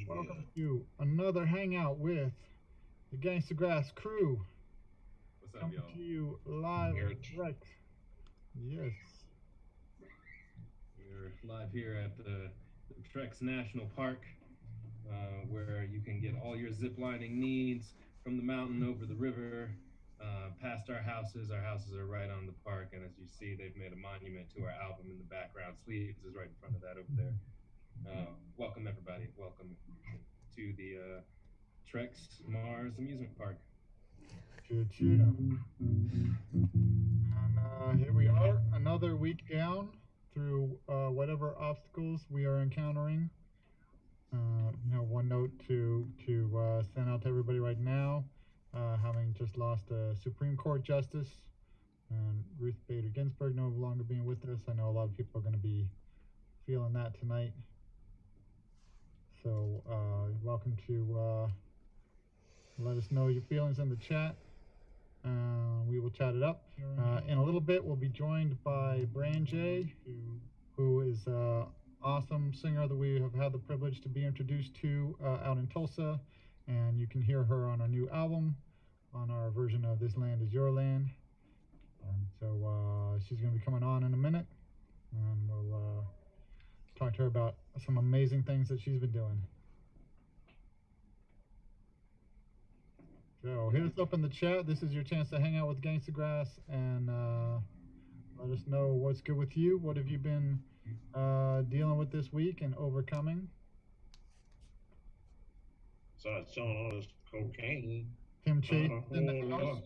Welcome to another hangout with the Gangstagrass crew. What's up, Coming y'all? to you live and direct. Yes. We're live here at the Trex National Park, where you can get all your zip lining needs from the mountain over the river, past our houses. Our houses are right on the park, and as you see, they've made a monument to our album in the background. Sleeves is right in front of that over there. Welcome, everybody. Welcome to the Trex Mars Amusement Park. Cheer. And here we are, another week down through whatever obstacles we are encountering. One note to send out to everybody right now, having just lost a Supreme Court justice, and Ruth Bader Ginsburg no longer being with us. I know a lot of people are going to be feeling that tonight. So welcome to let us know your feelings in the chat. We will chat it up. In a little bit, we'll be joined by Bran J, who is an awesome singer that we have had the privilege to be introduced to out in Tulsa. And you can hear her on our new album, on our version of This Land Is Your Land. So she's going to be coming on in a minute, and we'll talk to her about some amazing things that she's been doing. So hit us up in the chat. This is your chance to hang out with Gangstagrass and let us know what's good with you. What have you been dealing with this week and overcoming? So I selling all this cocaine. Tim Chase in the house.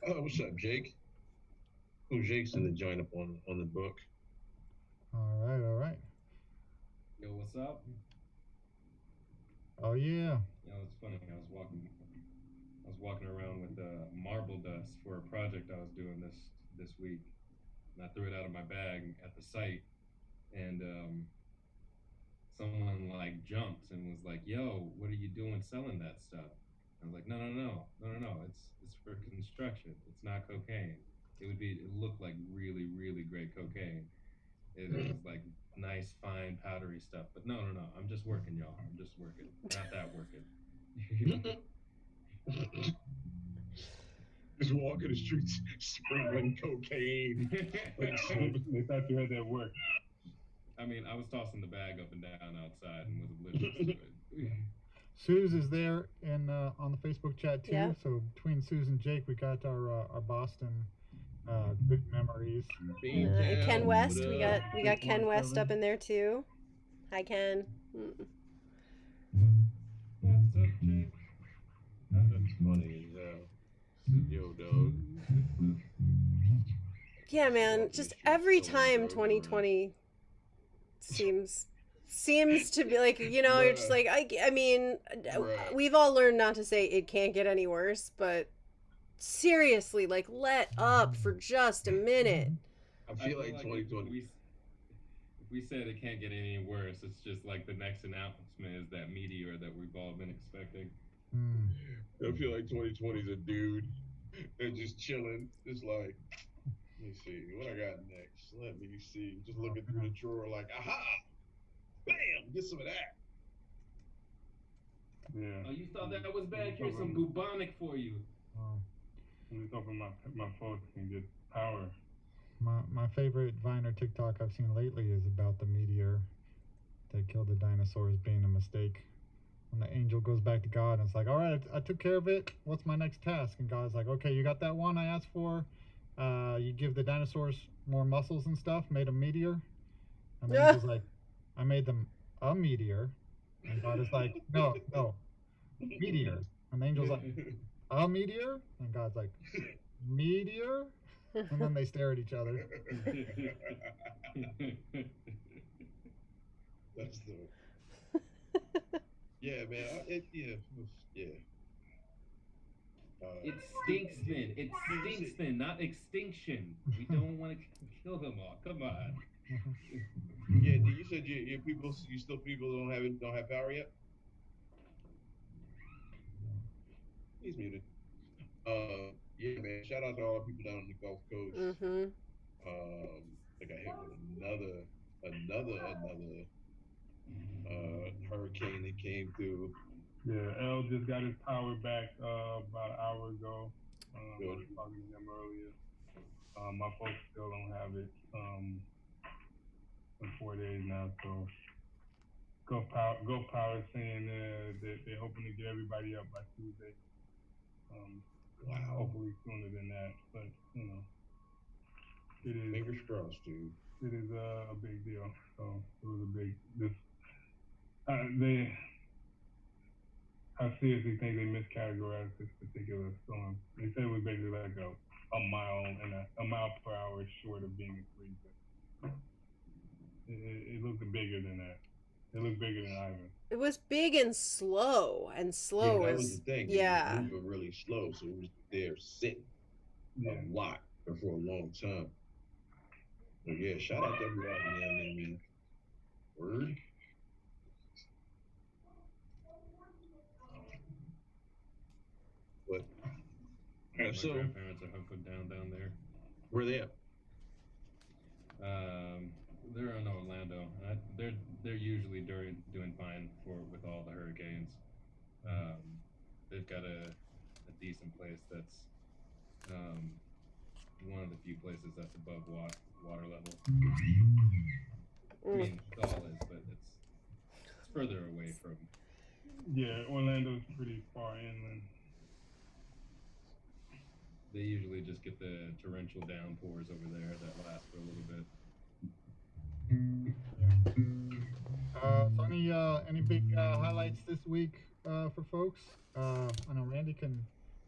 What's up, Jake? Oh, Jake's in the joint up on the book. All right. Yo, what's up? Oh yeah. It's funny. I was walking around with marble dust for a project I was doing this week, and I threw it out of my bag at the site, and someone like jumped and was like, "Yo, what are you doing selling that stuff?" I was like, "No. It's for construction. It's not cocaine. It looked like really, really great cocaine. It was like nice, fine, powdery stuff. But no. I'm just working, y'all. I'm just working. Not that working." Just walking the streets, sprinkling cocaine. They thought you had that work. I mean, I was tossing the bag up and down outside and was oblivious to it. Suze is there in on the Facebook chat too. Yeah. So between Suze and Jake, we got our Boston good memories. And Ken West, we got Ken West up in there too. Hi, Ken. What's up, Jake? That's funny as hell. Yo, dog. Yeah, man. Just every time 2020 seems to be like, you're just like, I mean, we've all learned not to say it can't get any worse, but seriously, like, let up for just a minute. I feel like 2020. If we said it can't get any worse, it's just like the next announcement is that meteor that we've all been expecting. I feel like 2020 is a dude and just chilling. It's like, let me see what I got next. Let me see. Just looking through the drawer, like, aha, bam, get some of that. Yeah. Oh, you thought that was bad? Here's some bubonic for you. I'm just hoping my phone can get power. My favorite Vine or TikTok I've seen lately is about the meteor that killed the dinosaurs being a mistake. When the angel goes back to God and it's like, all right, I took care of it. What's my next task? And God's like, okay, you got that one I asked for. You give the dinosaurs more muscles and stuff, made a meteor. And the angel's like, I made them a meteor. And God is like, no, meteor. And the angel's like, a meteor? And God's like, meteor? And then they stare at each other. That's yeah, man. Yeah. It stinks then. It stinks then, not extinction. We don't want to kill them all. Come on. Yeah, you said your people don't have power yet? He's muted. Yeah, man. Shout out to all the people down on the Gulf Coast. I got hit with another hurricane that came through. Yeah, L just got his power back about an hour ago. I Good. was talking to them earlier. My folks still don't have it for 4 days now, so Gulf Power is saying that they're hoping to get everybody up by Tuesday. Wow. Hopefully sooner than that, but you know, it is. Fingers crossed, dude. It is a big deal. So it was a big. I seriously think they miscategorized this particular storm. They said it was basically like a mile and a mile per hour short of being a freezer. It looked bigger than that. It looked bigger than Ivan. It was big and slow Yeah, that was is the thing. yeah. It was moving really slow, so it was there sitting Yeah. a lot for a long time. But yeah, shout out to everybody down there, man. Word. But My so grandparents are hunkered down there. where they at? They're in Orlando. They're usually doing fine with all the hurricanes. They've got a decent place that's one of the few places that's above water level. I mean, it all is, but it's further away from. Yeah, Orlando's pretty far inland. They usually just get the torrential downpours over there that last for a little bit. So any big highlights this week for folks? I know Randy can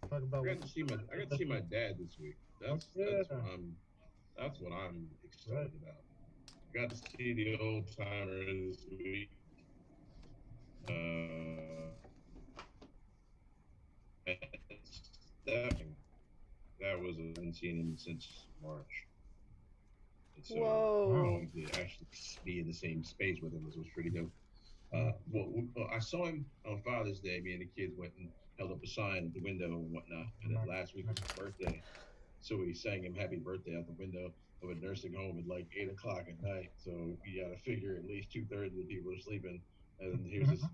talk about. I got to see my dad this week. That's what I'm excited about. Got to see the old timer this week. That was I haven't seen him since March. And so Whoa. to actually be in the same space with him was pretty dope. I saw him on Father's Day. Me and the kids went and held up a sign at the window and whatnot. And then last week was his birthday, so we sang him happy birthday out the window of a nursing home at like 8 o'clock at night. So you got to figure at least 2/3 of the people are sleeping. And here's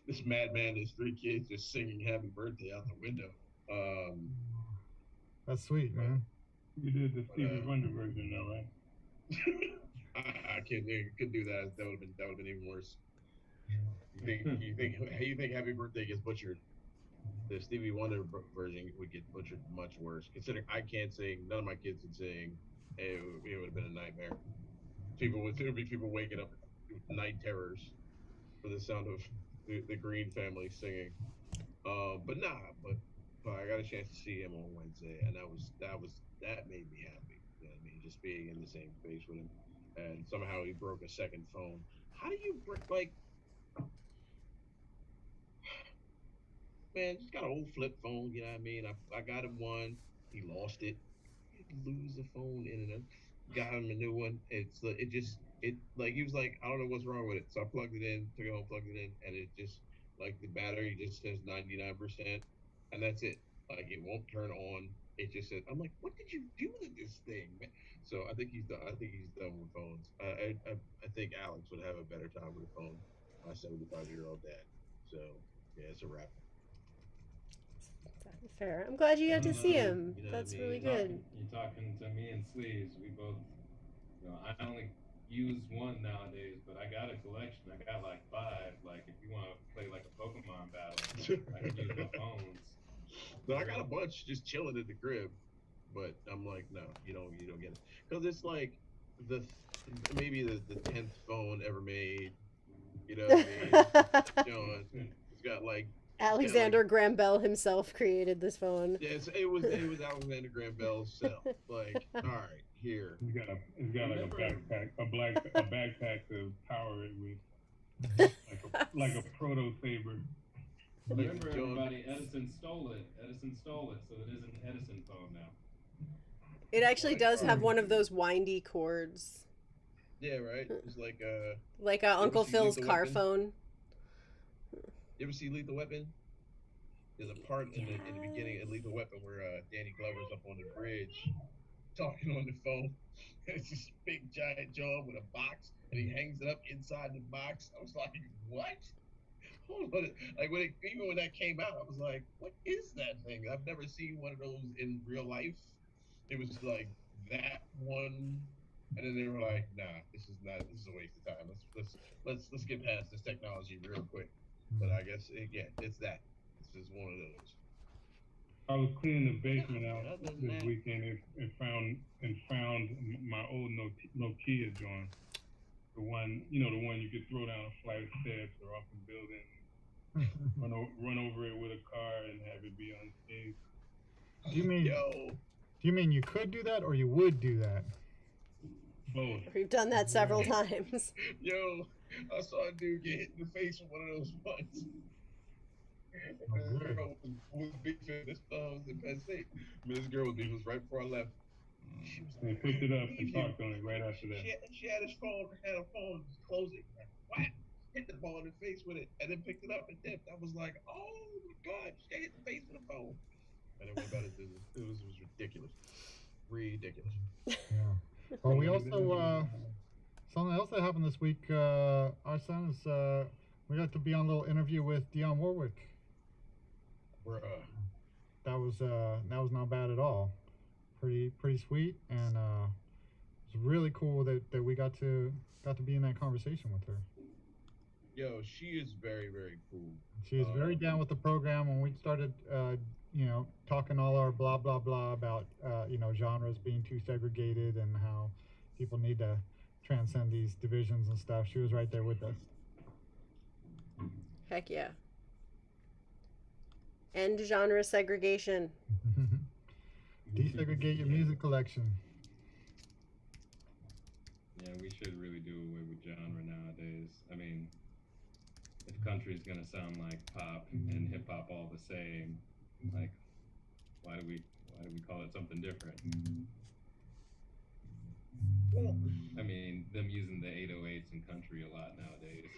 this madman, his 3 kids just singing happy birthday out the window. That's sweet, man. You did the Stevie Wonder version, though, right? I could do that. That would have been even worse. You think Happy Birthday gets butchered? The Stevie Wonder version would get butchered much worse. Considering I can't sing, none of my kids can sing. It would have been a nightmare. There would be people waking up with night terrors for the sound of the Green family singing. But I got a chance to see him on Wednesday, and that made me happy. You know what I mean? Just being in the same space with him, and somehow he broke a second phone. How do you break man? Just got an old flip phone. You know what I mean? I got him one. He lost it. He'd lose the phone in and got him a new one. It like he was like, I don't know what's wrong with it. So I plugged it in, took it home, plugged it in, and it just like the battery just says 99%, and that's it. Like it won't turn on. It just says, I'm like, what did you do to this thing, man? So I think he's done. I think he's done with phones. I think Alex would have a better time with a phone. My 75-year-old dad. So yeah, it's a wrap. Fair. I'm glad you got to see him. You know That's what I mean? really good. You're talking to me and Sleeves. We both, I only use one nowadays, but I got a collection. I got like 5. Like if you want to play like a Pokemon battle, I can use my phones. No, I got a bunch just chilling at the crib, but I'm like, no, you don't get it, because it's like maybe the 10th phone ever made. You know what I mean? It's got like Alexander Graham Bell himself created this phone. Yes, it was Alexander Graham Bell's self. Like, all right, here. It's got like a backpack to power it with, like a proto saber. Remember, everybody, Edison stole it. So it is an Edison phone now. It actually does have one of those windy cords. Yeah, right. It's like Uncle Phil's car phone. You ever see Lethal Weapon? There's a part in the beginning of Lethal Weapon where Danny Glover's up on the bridge talking on the phone, It's this big giant John with a box, and he hangs it up inside the box. I was like, what? Hold on. Like even when that came out, I was like, what is that thing? I've never seen one of those in real life. It was like that one, and then they were like, nah, this is not. This is a waste of time. Let's get past this technology real quick. But I guess yeah, it's that. This is one of those. I was cleaning the basement out Other than this that, weekend and found my old Nokia joint. The one, you know, the one you could throw down a flight of steps or off a building, run over it with a car and have it be unscathed. Do you mean? yo, Do you mean you could do that, or you would do that? Both. We've done that several times. yo, I saw a dude get hit in the face with one of those ones. This girl was beefing. This was in Penn State. I mean, this girl was beefing. It was right before I left. She was They like, picked it up and "Leave talked you." on it right after that. She had his phone, just closed it, like, whack, hit the ball in the face with it, and then picked it up and dipped. I was like, oh my god, she got hit in the face with a phone. And then went about it. It was ridiculous. Ridiculous. Yeah. Well, we also something else that happened this week. Our son is we got to be on a little interview with Dionne Warwick. Bruh. That was not bad at all. Pretty sweet, and it's really cool that we got to be in that conversation with her. Yo, she is very, very cool. She is very down with the program. When we started, talking all our blah blah blah about genres being too segregated and how people need to transcend these divisions and stuff, she was right there with us. Heck yeah. End genre segregation. Desegregate your music collection. Yeah, we should really do away with genre nowadays. I mean, if country's gonna sound like pop and hip hop all the same, like, why do we call it something different? I mean, them using the 808s in country a lot nowadays.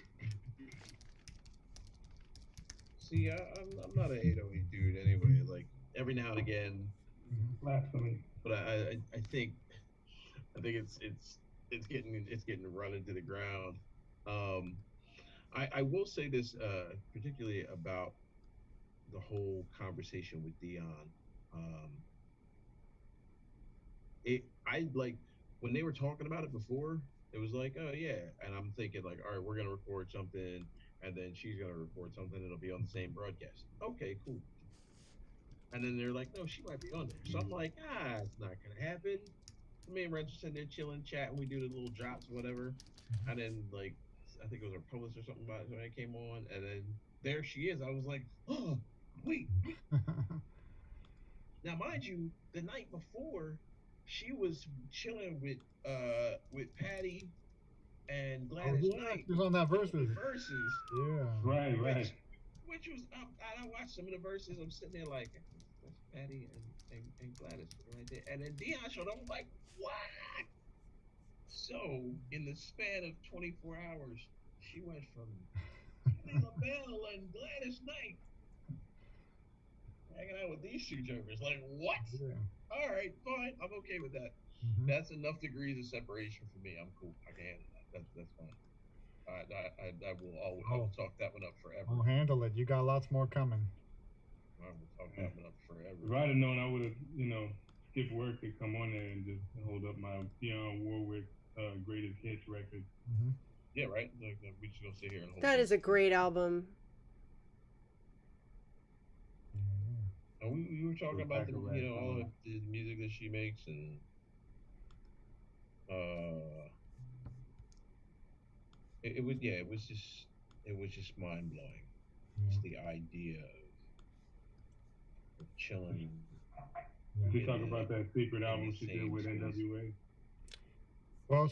See, I'm not an 808 dude anyway. Like every now and again, Blasphemy. but I think it's getting run into the ground. I will say this particularly about the whole conversation with Dionne. I like when they were talking about it before. It was like, oh yeah, and I'm thinking like, all right, we're gonna record something, and then she's gonna record something. It'll be on the same broadcast. Okay, cool. And then they're like, no, she might be on there. So I'm like, it's not gonna happen. Me and Reg are sitting there chilling, chatting. We do the little drops, whatever. And then like, I think it was her publisher or something about it when it came on, and then there she is. I was like, oh, wait. Now, mind you, the night before, she was chilling with Patty and Gladys Knight. She was on that verses. Yeah. Right. Which was I watched some of the verses. I'm sitting there like, that's Patty and Gladys right there. And then Dionne showed up. I'm like, what? So in the span of 24 hours, she went from Patti LaBelle and Gladys Knight hanging out with these two jokers. Like, what? Yeah. All right, fine. I'm okay with that. That's enough degrees of separation for me. I'm cool. I can handle that. That's fine. I will talk that one up forever. I'll handle it. You got lots more coming. I will talk that one up forever. If I'd have known, I would have, skipped work to come on there and just hold up my Dionne Warwick greatest hits record. Yeah, right. Like, we should go sit here and hold. That is a great album. And we were talking about all of the music that she makes, and it was just mind blowing. Just the idea of chilling. We talk about that secret album she did with NWA. Well,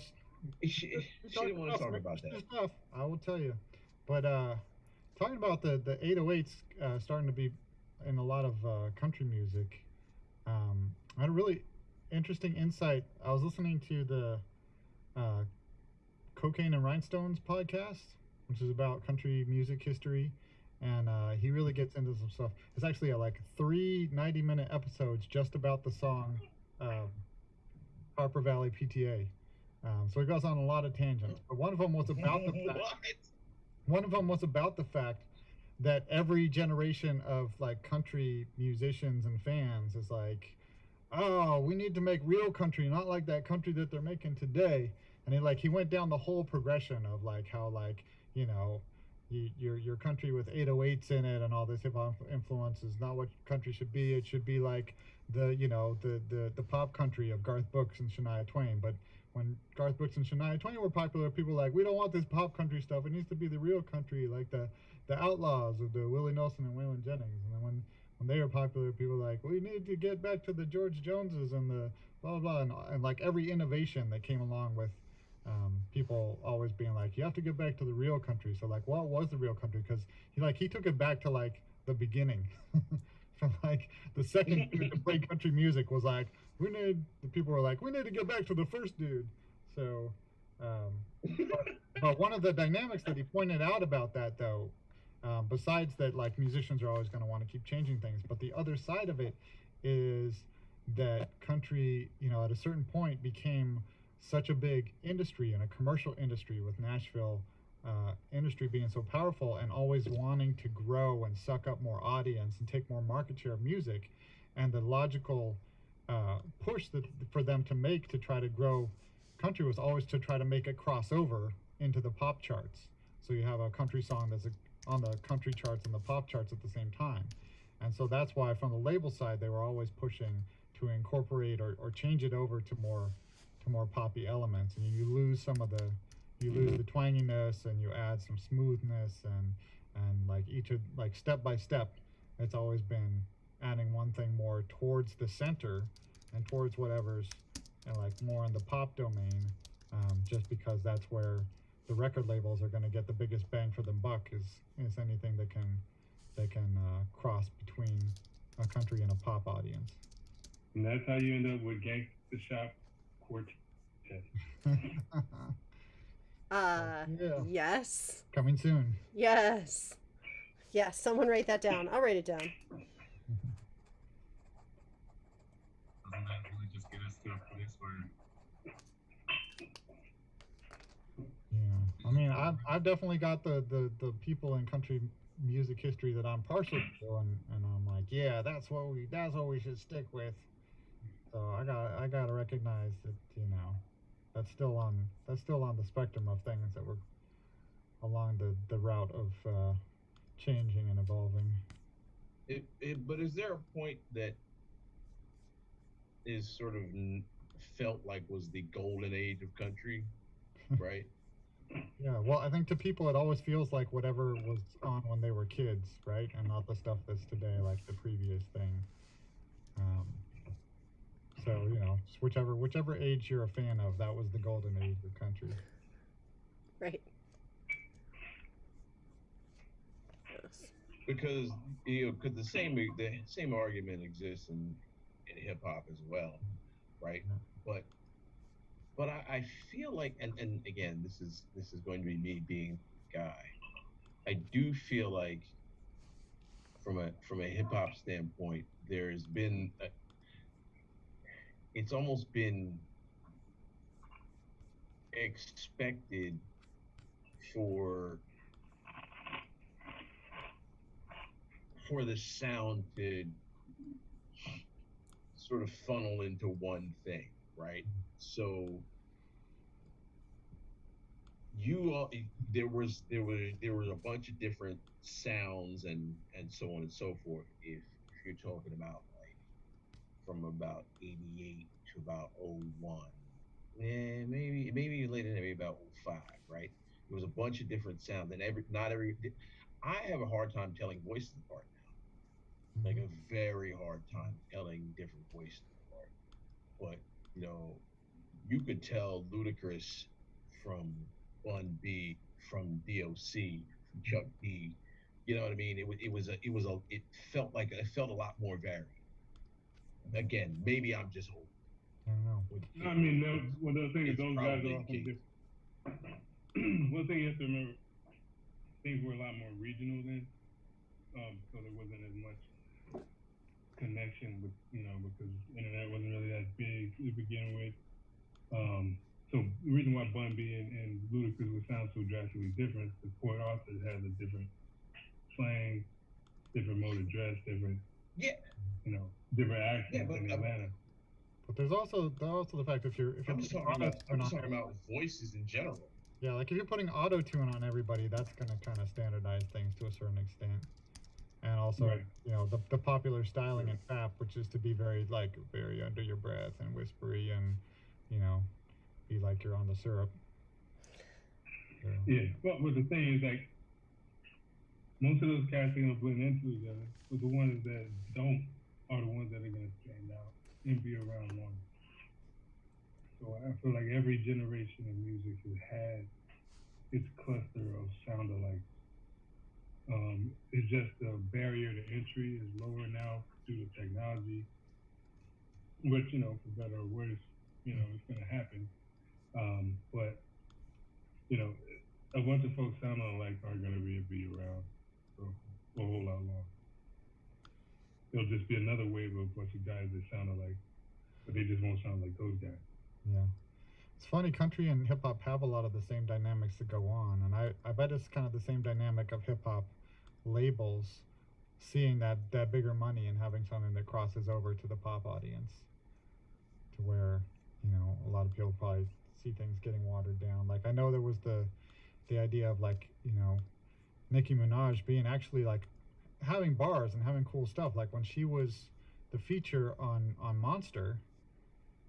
she didn't want to talk about that. Stuff, I will tell you, but talking about the 808s starting to be in a lot of country music, I had a really interesting insight. I was listening to the Cocaine and Rhinestones podcast, which is about country music history, and he really gets into some stuff. It's actually like 3 90-minute episodes just about the song Harper Valley PTA. So he goes on a lot of tangents, but one of them was about the fact. One of them was about the fact that every generation of like country musicians and fans is like, oh, we need to make real country, not like that country that they're making today. And he went down the whole progression of like how like, you know, your country with 808s in it and all this hip hop influence is not what country should be. It should be like the pop country of Garth Brooks and Shania Twain. But when Garth Brooks and Shania Twain were popular, people were like, we don't want this pop country stuff. It needs to be the real country, like the Outlaws of the Willie Nelson and Waylon Jennings. And then when they were popular, people were like, we need to get back to the George Joneses and the blah blah, and like every innovation that came along with people always being like, you have to get back to the real country. So like, what was the real country? Because he took it back to like the beginning, from like the second dude to play country music was like, the people were like, we need to get back to the first dude. So, but one of the dynamics that he pointed out about that though, besides that, like musicians are always going to want to keep changing things, but the other side of it is that country, at a certain point became such a big industry and a commercial industry, with Nashville industry being so powerful and always wanting to grow and suck up more audience and take more market share of music, and the logical push for them to make to try to grow country was always to try to make it cross over into the pop charts. So you have a country song that's on the country charts and the pop charts at the same time. And so that's why from the label side they were always pushing to incorporate or change it over to more poppy elements, and you lose the twanginess and you add some smoothness, and like each of like step by step it's always been adding one thing more towards the center and towards whatever's like more in the pop domain, just because that's where the record labels are going to get the biggest bang for the buck, is anything that can cross between a country and a pop audience. And that's how you end up with Gangsta Shop Quartet. Yeah. Yes. Coming soon. Yes. Yes, someone write that down. I'll write it down. Doesn't that really just get us to a place where? Yeah, I mean, I've definitely got the people in country music history that I'm partial to, and I'm like, yeah, that's what we should stick with. So I gotta recognize that that's still on the spectrum of things that were along the route of changing and evolving. But is there a point that is sort of felt like was the golden age of country, right? Yeah, well, I think to people it always feels like whatever was on when they were kids, right, and not the stuff that's today, like the previous thing. So whichever age you're a fan of, that was the golden age of country. Right. Because the same argument exists in hip hop as well, right? But I feel like, and again, this is going to be me being a guy. I do feel like from a hip hop standpoint, there's been it's almost been expected for the sound to sort of funnel into one thing, right? So there was a bunch of different sounds and so on and so forth. If you're talking about like from about 88 to about 01, and maybe later than maybe about 05, right? There was a bunch of different sounds, and I have a hard time telling voices apart now. Like a very hard time telling different voices apart. But you could tell Ludacris from Bun B, from DOC, from Chuck D. You know what I mean? It felt a lot more varied. Again, maybe I'm just old. I don't know. No, I mean, the thing is, those guys are all from different. One thing you have to remember, things were a lot more regional then, so there wasn't as much connection with, because internet wasn't really that big to begin with. So the reason why Bun B and Ludacris would sound so drastically different is Port Arthur has a different slang, different mode of dress, different different accents in Atlanta. But there's also the fact if you're I'm just talking about voices in general. Yeah, like if you're putting auto tune on everybody, that's gonna kind of standardize things to a certain extent. And also, the popular styling in rap, which is to be very under your breath and whispery and, be like you're on the syrup. So. Yeah, but the thing is, like, most of those cats are gonna blend into each other, but the ones that don't are the ones that are gonna stand out and be around one. So I feel like every generation of music has had its cluster of sound alike. It's just the barrier to entry is lower now due to technology, which, for better or worse, it's going to happen. But, a bunch of folks sounding alike aren't going to be around for a whole lot long. There'll just be another wave of a bunch of guys that sound alike, but they just won't sound like those guys. Yeah. It's funny, country and hip hop have a lot of the same dynamics that go on, and I bet it's kind of the same dynamic of hip hop labels seeing that bigger money and having something that crosses over to the pop audience, to where a lot of people probably see things getting watered down. Like I know there was the idea of Nicki Minaj being actually having bars and having cool stuff, like when she was the feature on Monster,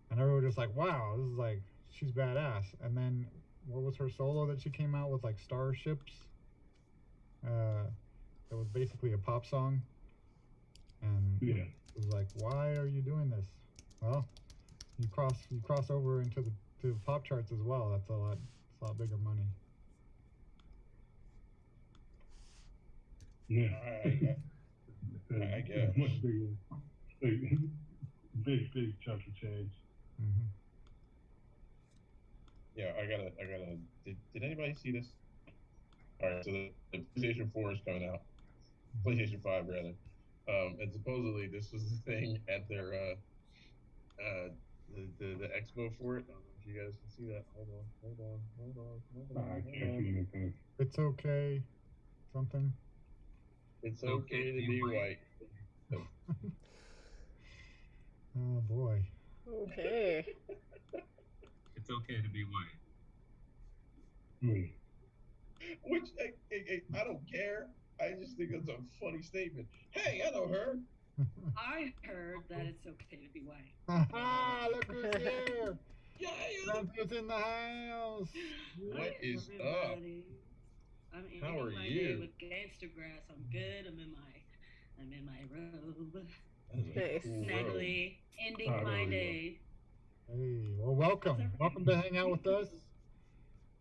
and everyone was just like, wow, this is she's badass. And then what was her solo that she came out with, Starships? It was basically a pop song, and it was like, why are you doing this? Well, you cross over into the pop charts as well. That's a lot bigger money. Yeah, I guess much bigger, big chunk of change. Mm-hmm. Yeah, I gotta. Did anybody see this? All right, so the PlayStation 4 is coming out. PlayStation 5 rather. And supposedly this was the thing at their the expo for it. I don't know if you guys can see that. Hold on. I can't see anything. It's okay. Something. It's okay to be white. Oh boy. Okay. It's okay to be white. Which I don't care. I just think it's a funny statement. Hey, I know her. I heard that it's okay to be white. Look who's here. Yeah. Who's in the house? What is everybody? up? I'm How are ending my you? day with Gangstagrass. I'm good. I'm in my robe. Nice. Cool Snugly ending my day. Hey, well, welcome to hang out with us,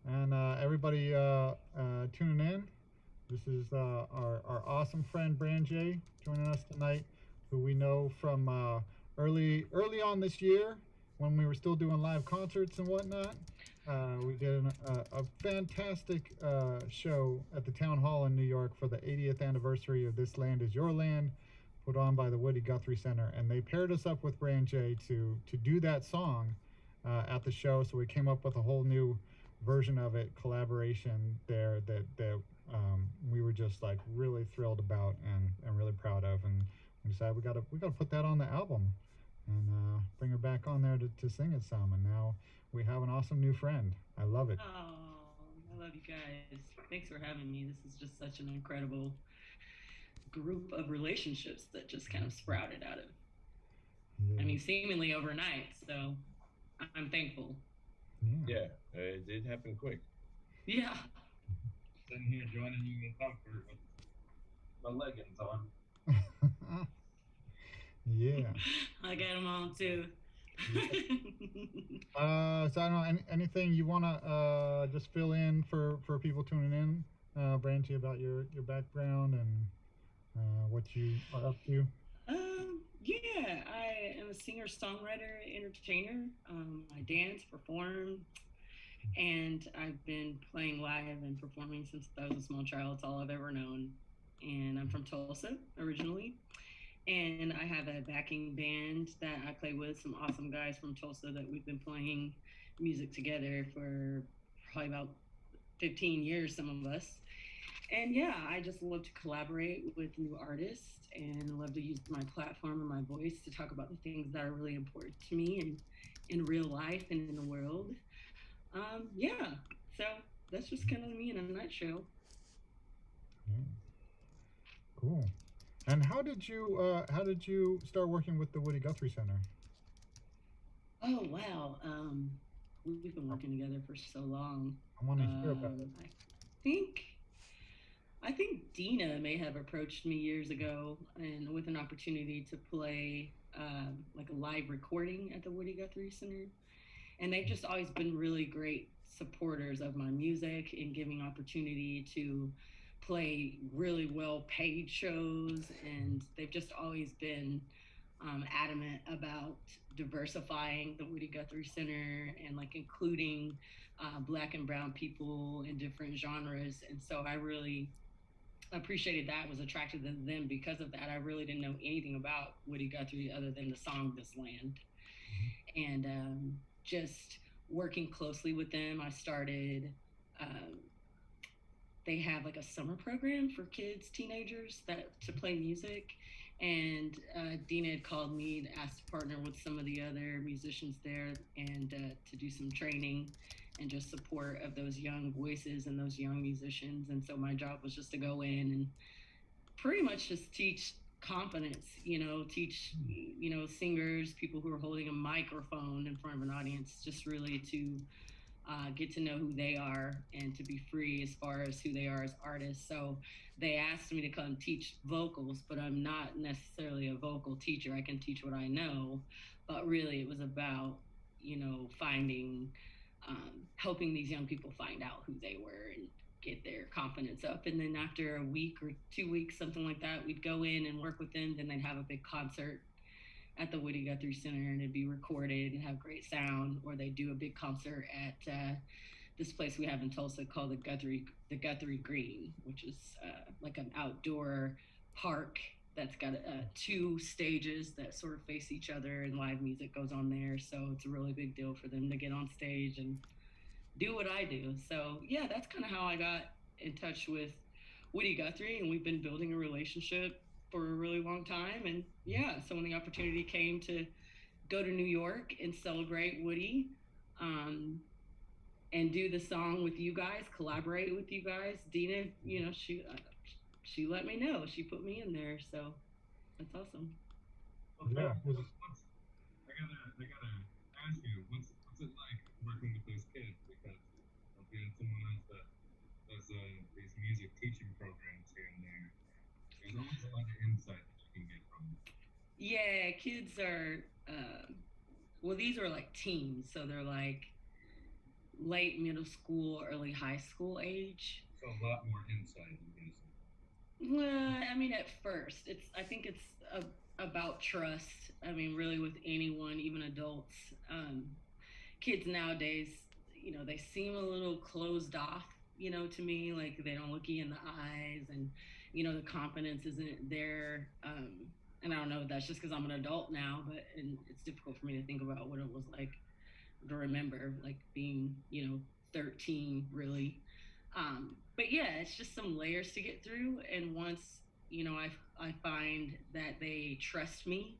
and everybody tuning in. This is our awesome friend Brand J joining us tonight, who we know from early on this year when we were still doing live concerts and whatnot. We did a fantastic show at the Town Hall in New York for the 80th anniversary of This Land Is Your Land, put on by the Woody Guthrie Center, and they paired us up with Brand J to do that song at the show. So we came up with a whole new version of it, collaboration there that we were just really thrilled about and really proud of, and we decided we gotta put that on the album and bring her back on there to sing it some. And now we have an awesome new friend. I love it. Oh, I love you guys. Thanks for having me. This is just such an incredible group of relationships that just kind of sprouted out of, I mean, seemingly overnight. So I'm thankful. Yeah, it did happen quick. Yeah. Sitting here joining you in comfort with my leggings on. Yeah. I got them on too. So I don't know, anything you want to just fill in for people tuning in, Brandy, about your background and what you are up to? Yeah, I am a singer, songwriter, entertainer. I dance, perform, and I've been playing live and performing since I was a small child. It's all I've ever known. And I'm from Tulsa originally. And I have a backing band that I play with, some awesome guys from Tulsa that we've been playing music together for probably about 15 years, some of us. And yeah, I just love to collaborate with new artists and love to use my platform and my voice to talk about the things that are really important to me and in real life and in the world. Yeah, so that's just kind of me in a nutshell. Yeah. Cool. And how did you start working with the Woody Guthrie Center? Oh wow, we've been working together for so long. I want to hear about it. I think I think Dina may have approached me years ago and with an opportunity to play like a live recording at the Woody Guthrie Center. And they've just always been really great supporters of my music and giving opportunity to play really well paid shows. And they've just always been adamant about diversifying the Woody Guthrie Center and like including Black and Brown people in different genres. And so I really appreciated that, was attracted to them because of that. I really didn't know anything about Woody Guthrie other than the song This Land. And just working closely with them, I started. They have like a summer program for kids, teenagers that to play music, and Dina had called me to ask to partner with some of the other musicians there and to do some training and just support of those young voices and those young musicians. And so my job was just to go in and pretty much just teach confidence, teach, singers, people who are holding a microphone in front of an audience, just really to get to know who they are and to be free as far as who they are as artists. So they asked me to come teach vocals, but I'm not necessarily a vocal teacher. I can teach what I know, but really it was about, finding, helping these young people find out who they were and get their confidence up. And then after a week or 2 weeks, something like that, we'd go in and work with them. Then they'd have a big concert at the Woody Guthrie Center and it'd be recorded and have great sound. Or they do a big concert at this place we have in Tulsa called the Guthrie Green, which is like an outdoor park that's got 2 stages that sort of face each other and live music goes on there. So it's a really big deal for them to get on stage and do what I do. So yeah, that's kind of how I got in touch with Woody Guthrie, and we've been building a relationship for a really long time. And yeah, so when the opportunity came to go to New York and celebrate Woody, and do the song with you guys, collaborate with you guys, Dina, she let me know. She put me in there, so that's awesome. Well, Yeah. I gotta ask you, what's it like working with those kids? Because being someone else that does these music teaching programs here and there, there's always a lot of insight that you can get from them. Yeah, kids are. Well, these are like teens, so they're like late middle school, early high school age. So a lot more insight, I'm guessing. Well, I mean, at first, I think it's about trust. I mean, really, with anyone, even adults. Kids nowadays, they seem a little closed off, to me. Like they don't look you in the eyes, and the confidence isn't there. And I don't know if that's just because I'm an adult now, and it's difficult for me to think about what it was like to remember, like being, 13, really. But yeah, it's just some layers to get through. And once, I find that they trust me,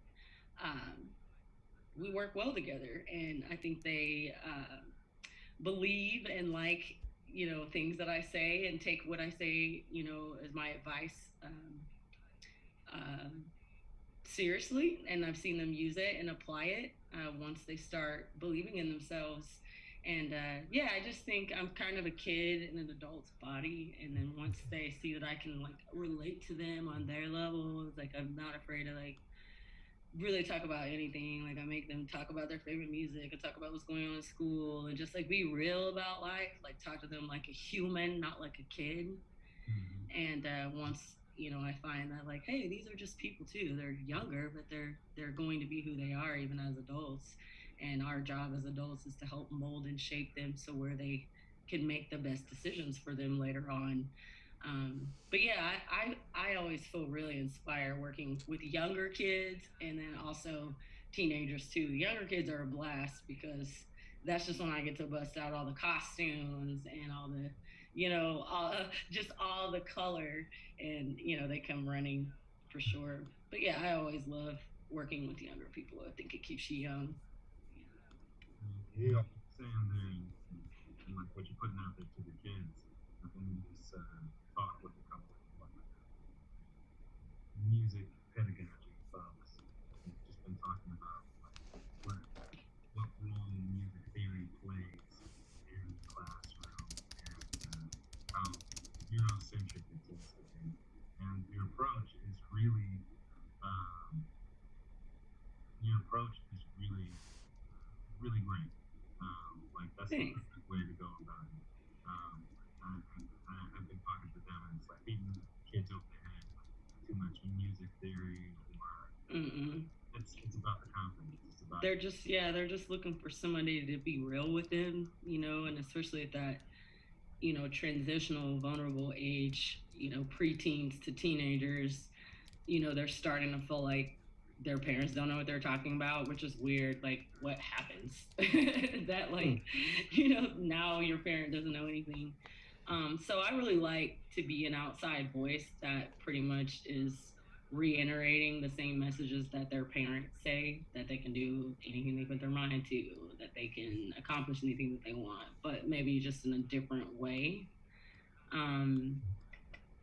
we work well together. And I think they believe and like, things that I say and take what I say, as my advice seriously. And I've seen them use it and apply it once they start believing in themselves. And yeah, I just think I'm kind of a kid in an adult's body. And then once they see that I can like relate to them on their level, it's like I'm not afraid to like really talk about anything. Like I make them talk about their favorite music and talk about what's going on in school and just like be real about life, like talk to them like a human, not like a kid. And once I find that like, hey, these are just people too. They're younger, but they're going to be who they are even as adults. And our job as adults is to help mold and shape them so where they can make the best decisions for them later on. But yeah, I always feel really inspired working with younger kids and then also teenagers too. Younger kids are a blast because that's just when I get to bust out all the costumes and all the, just all the color, and they come running for sure. But yeah, I always love working with younger people. I think it keeps you young. Yeah. Saying there, and like what you're putting out there to the kids. Let me just talk with a couple of music pedagogy folks. We've just been talking about like what role music theory plays in the classroom and how Eurocentric it tends to be. And your approach is really really great. Like that's the perfect way to go about it. I've been talking to them, and it's like beating kids over the head with too much music theory, or it's about the confidence. It's about they're just looking for somebody to be real with them, and especially at that, transitional, vulnerable age, preteens to teenagers, they're starting to feel like their parents don't know what they're talking about, which is weird. Like, what happens? That, like, now your parent doesn't know anything. So I really like to be an outside voice that pretty much is reiterating the same messages that their parents say, that they can do anything they put their mind to, that they can accomplish anything that they want, but maybe just in a different way. And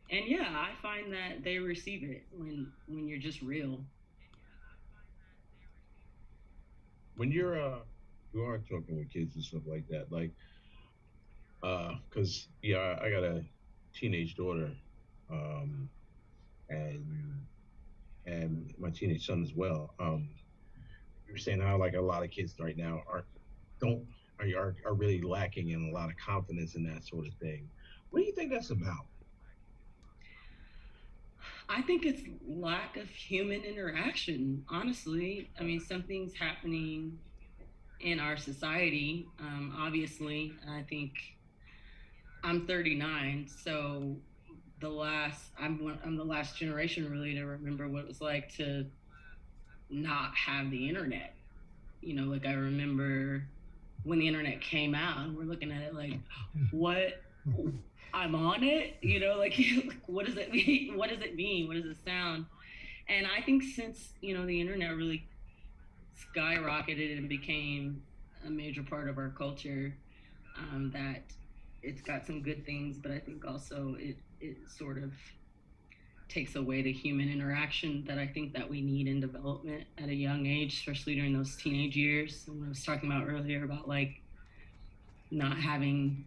yeah, I find that they receive it when you're just real. When you are talking with kids and stuff like that, like, because yeah, I got a teenage daughter, um, and my teenage son as well. You're saying how like a lot of kids right now don't are really lacking in a lot of confidence and that sort of thing. What do you think that's about? I think it's lack of human interaction, honestly. I mean, something's happening in our society. Obviously, I think I'm 39, so I'm the last generation really to remember what it was like to not have the internet. Like I remember when the internet came out, and we're looking at it like, what? I'm on it, like what does it mean? What does it mean? What does it sound? And I think since the internet really skyrocketed and became a major part of our culture, that it's got some good things, but I think also it sort of takes away the human interaction that I think that we need in development at a young age, especially during those teenage years. And what I was talking about earlier about like not having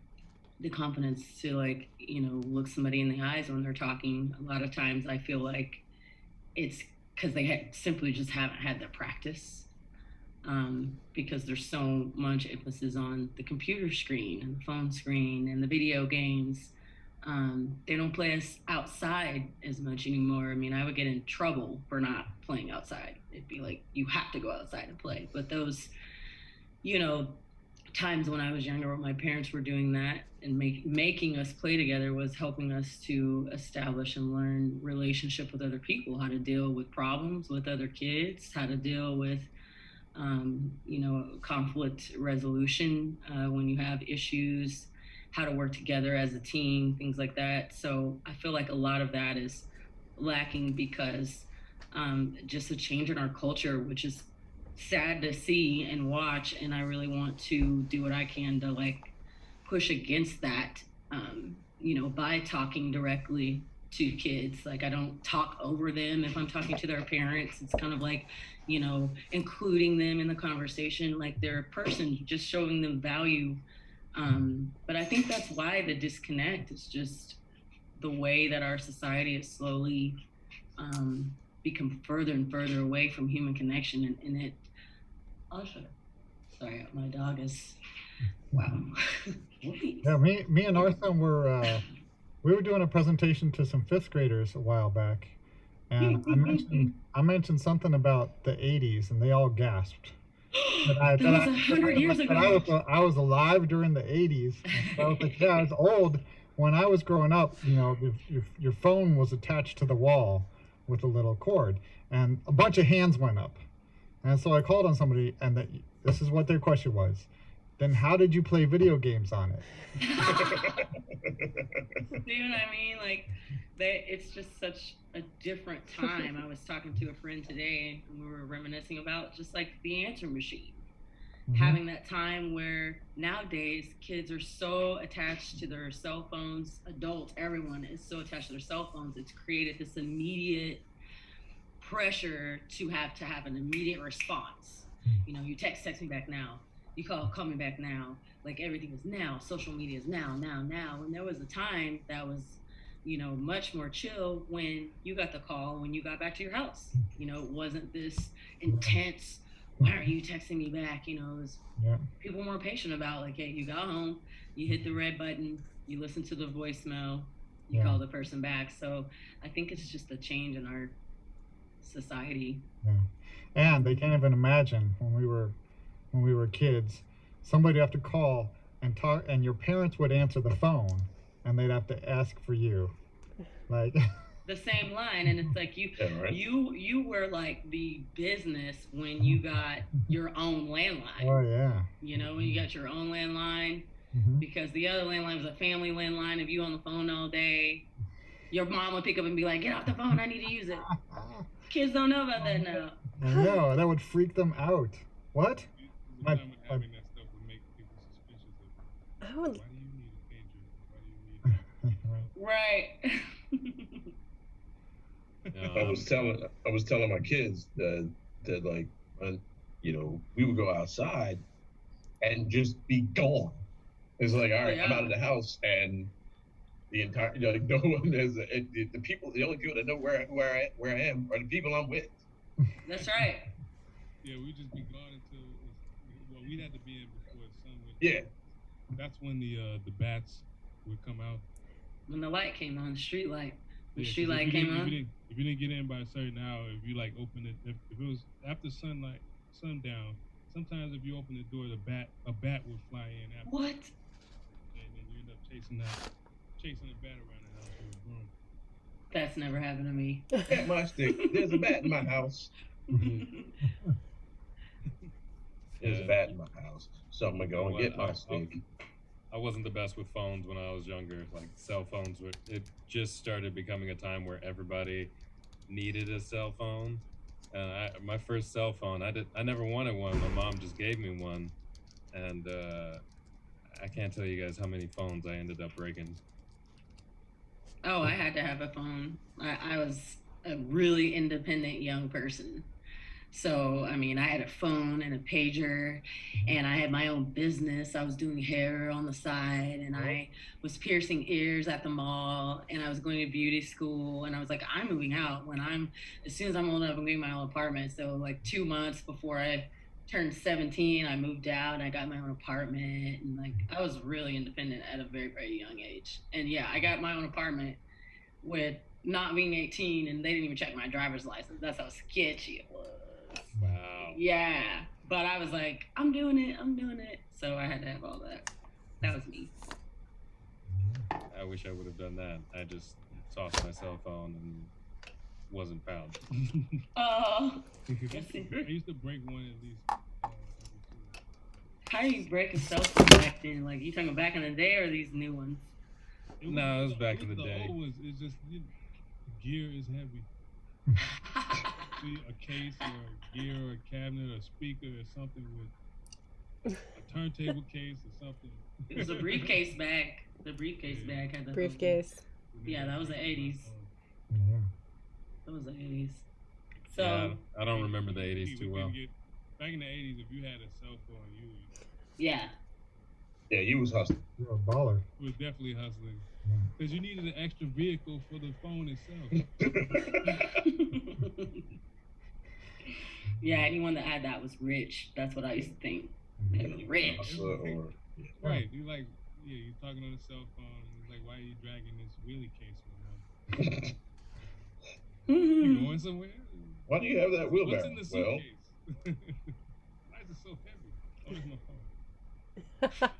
the confidence to like, look somebody in the eyes when they're talking. A lot of times I feel like it's because they simply just haven't had the practice. Because there's so much emphasis on the computer screen and the phone screen and the video games. They don't play us outside as much anymore. I mean, I would get in trouble for not playing outside. It'd be like, you have to go outside and play. But those, times when I was younger, when my parents were doing that and making us play together was helping us to establish and learn relationship with other people, how to deal with problems with other kids, how to deal with conflict resolution when you have issues, how to work together as a team, things like that. So I feel like a lot of that is lacking because just a change in our culture, which is sad to see and watch. And I really want to do what I can to like push against that, by talking directly to kids. Like I don't talk over them if I'm talking to their parents. It's kind of like, including them in the conversation, like they're a person, just showing them value. But I think that's why the disconnect is just the way that our society is slowly become further and further away from human connection. And it, oh, sorry, my dog is, wow. Yeah, me and our son we were doing a presentation to some fifth graders a while back, and I mentioned something about the '80s, and they all gasped. That was 100 years ago. I was alive during the '80s. So I was like, yeah, it's old. When I was growing up, your phone was attached to the wall with a little cord, and a bunch of hands went up. And so I called on somebody, and this is what their question was: then how did you play video games on it? See what I mean? Like, it's just such a different time. I was talking to a friend today, and we were reminiscing about just like the answer machine. Having that time where nowadays kids are so attached to their cell phones, adults, everyone is so attached to their cell phones. It's created this immediate pressure to have an immediate response. You know, you text me back now. You call me back now. Like, everything is now. Social media is now. And there was a time that was, you know, much more chill when you got the call, when you got back to your house. You know, it wasn't this intense, why aren't you texting me back? You know, it was, people were more patient about, like, hey, you got home, you hit the red button, you listen to the voicemail, you call the person back. So I think it's just a change in our society. And they can't even imagine when we were kids, somebody'd have to call and talk, and your parents would answer the phone, and they'd have to ask for you, like the same line. And it's like you were like the business when you got your own landline. Oh yeah. You know, when you got your own landline, because the other landline was a family landline. If you on the phone all day, your mom would pick up and be like, "Get off the phone, I need to use it." Kids don't know about that now. I know, that would freak them out. What? Having that stuff would make people suspicious of why do you need a pager? Why do you need Right. I was telling my kids that like, you know, we would go outside and just be gone. It's like, all right, I'm out of the house, and the entire, you know, like, no one is the people. The only people that know where I am are the people I'm with. That's right. Yeah, we just be gone until we'd have to be in before the sun went. Yeah. That's when the bats would come out. When the light came on, the street light. The Yeah, street light came on. If you didn't get in by a certain hour, if you like open it, if it was after sundown, sometimes if you open the door, a bat would fly in after. What? And then you end up chasing a bat around the house with a broom. That's never happened to me. At my stick, there's a bat in my house. There's a bat in my house, so I'm gonna go and get my stick. I wasn't the best with phones when I was younger. Like, cell phones it just started becoming a time where everybody needed a cell phone. And my first cell phone, I never wanted one. My mom just gave me one, and I can't tell you guys how many phones I ended up breaking. Oh, I had to have a phone. I was a really independent young person. So, I mean, I had a phone and a pager, and I had my own business. I was doing hair on the side, and I was piercing ears at the mall, and I was going to beauty school, and I was like, I'm moving out as soon as I'm old enough, I'm getting my own apartment. So, like, 2 months before I turned 17, I moved out, and I got my own apartment, and, like, I was really independent at a very, very young age. And yeah, I got my own apartment with not being 18, and they didn't even check my driver's license. That's how sketchy it was. Wow. Yeah, but I was like, I'm doing it. So I had to have all that. That was me. I wish I would have done that. I just tossed my cell phone and wasn't found. Oh. I used to break one at least. How do you break a cell phone back then? Like, you talking back in the day or these new ones? No, it was back in the day. The old ones, it's just, gear is heavy. See, a case or a gear or a cabinet or a speaker or something with a turntable case or something. It was a briefcase bag. The briefcase bag had the briefcase. Yeah, that was the 80s. That was the 80s. So yeah, I don't remember the 80s too well. Back in the 80s, if you had a cell phone, yeah, you was hustling. You were a baller. You was definitely hustling. Because you needed an extra vehicle for the phone itself. Yeah, anyone that had that was rich. That's what I used to think. They was rich. Right. You're talking on the cell phone. It's like, why are you dragging this wheelie case around? You going somewhere? Why do you have that wheelbarrow? What's in the suitcase? Why is it so heavy? Oh, it's my phone.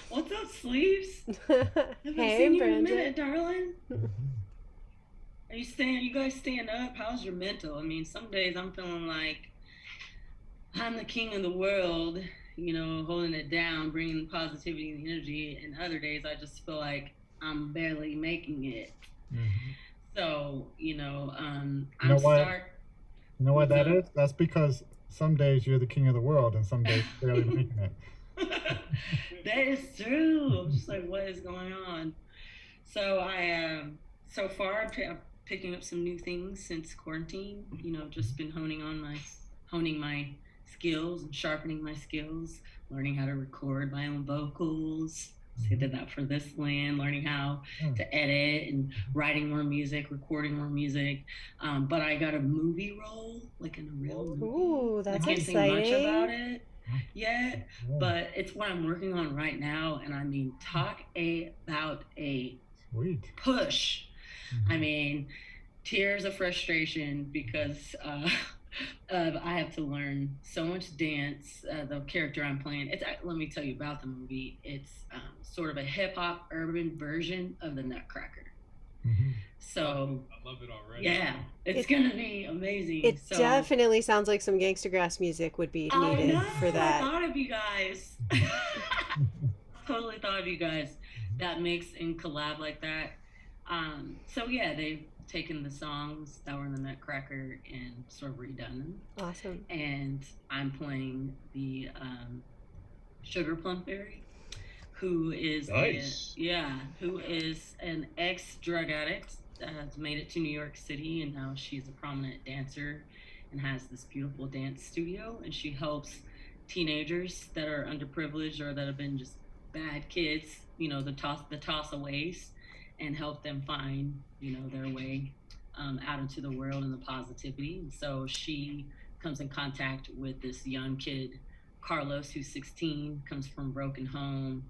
What's up, Sleeves? Hey, seen you in a Brandon. minute, darling. Are you guys staying up? How's your mental? I mean, some days I'm feeling like I'm the king of the world, holding it down, bringing the positivity and the energy. And other days, I just feel like I'm barely making it. Mm-hmm. So, You know I'm what? start. You know what What's that up? is? That's because some days you're the king of the world, and some days you're barely making it. That is true. I'm just like, what is going on? So so far I'm picking up some new things since quarantine. Just been honing my skills and sharpening my skills, learning how to record my own vocals. So I did that for this land, learning how to edit and writing more music, recording more music. But I got a movie role, like in a real movie. Ooh, that's I can't exciting. say much about it yet, but it's what I'm working on right now. And I mean, talk about a Sweet. push. I mean, tears of frustration because I have to learn so much dance. The character I'm playing, let me tell you about the movie. It's sort of a hip hop urban version of the Nutcracker. Mm-hmm. So I love it already. Yeah, it's gonna be amazing. It definitely sounds like some Gangstagrass music would be needed for that. I thought of you guys. Totally thought of you guys. That mix and collab like that. So yeah, they've taken the songs that were in the Nutcracker and sort of redone them. Awesome. And I'm playing the Sugar Plum Fairy, who is who is an ex-drug addict, has made it to New York City, and now she's a prominent dancer and has this beautiful dance studio, and she helps teenagers that are underprivileged or that have been just bad kids, the tossaways, and help them find their way out into the world and the positivity. And so she comes in contact with this young kid, Carlos, who's 16, comes from a broken home.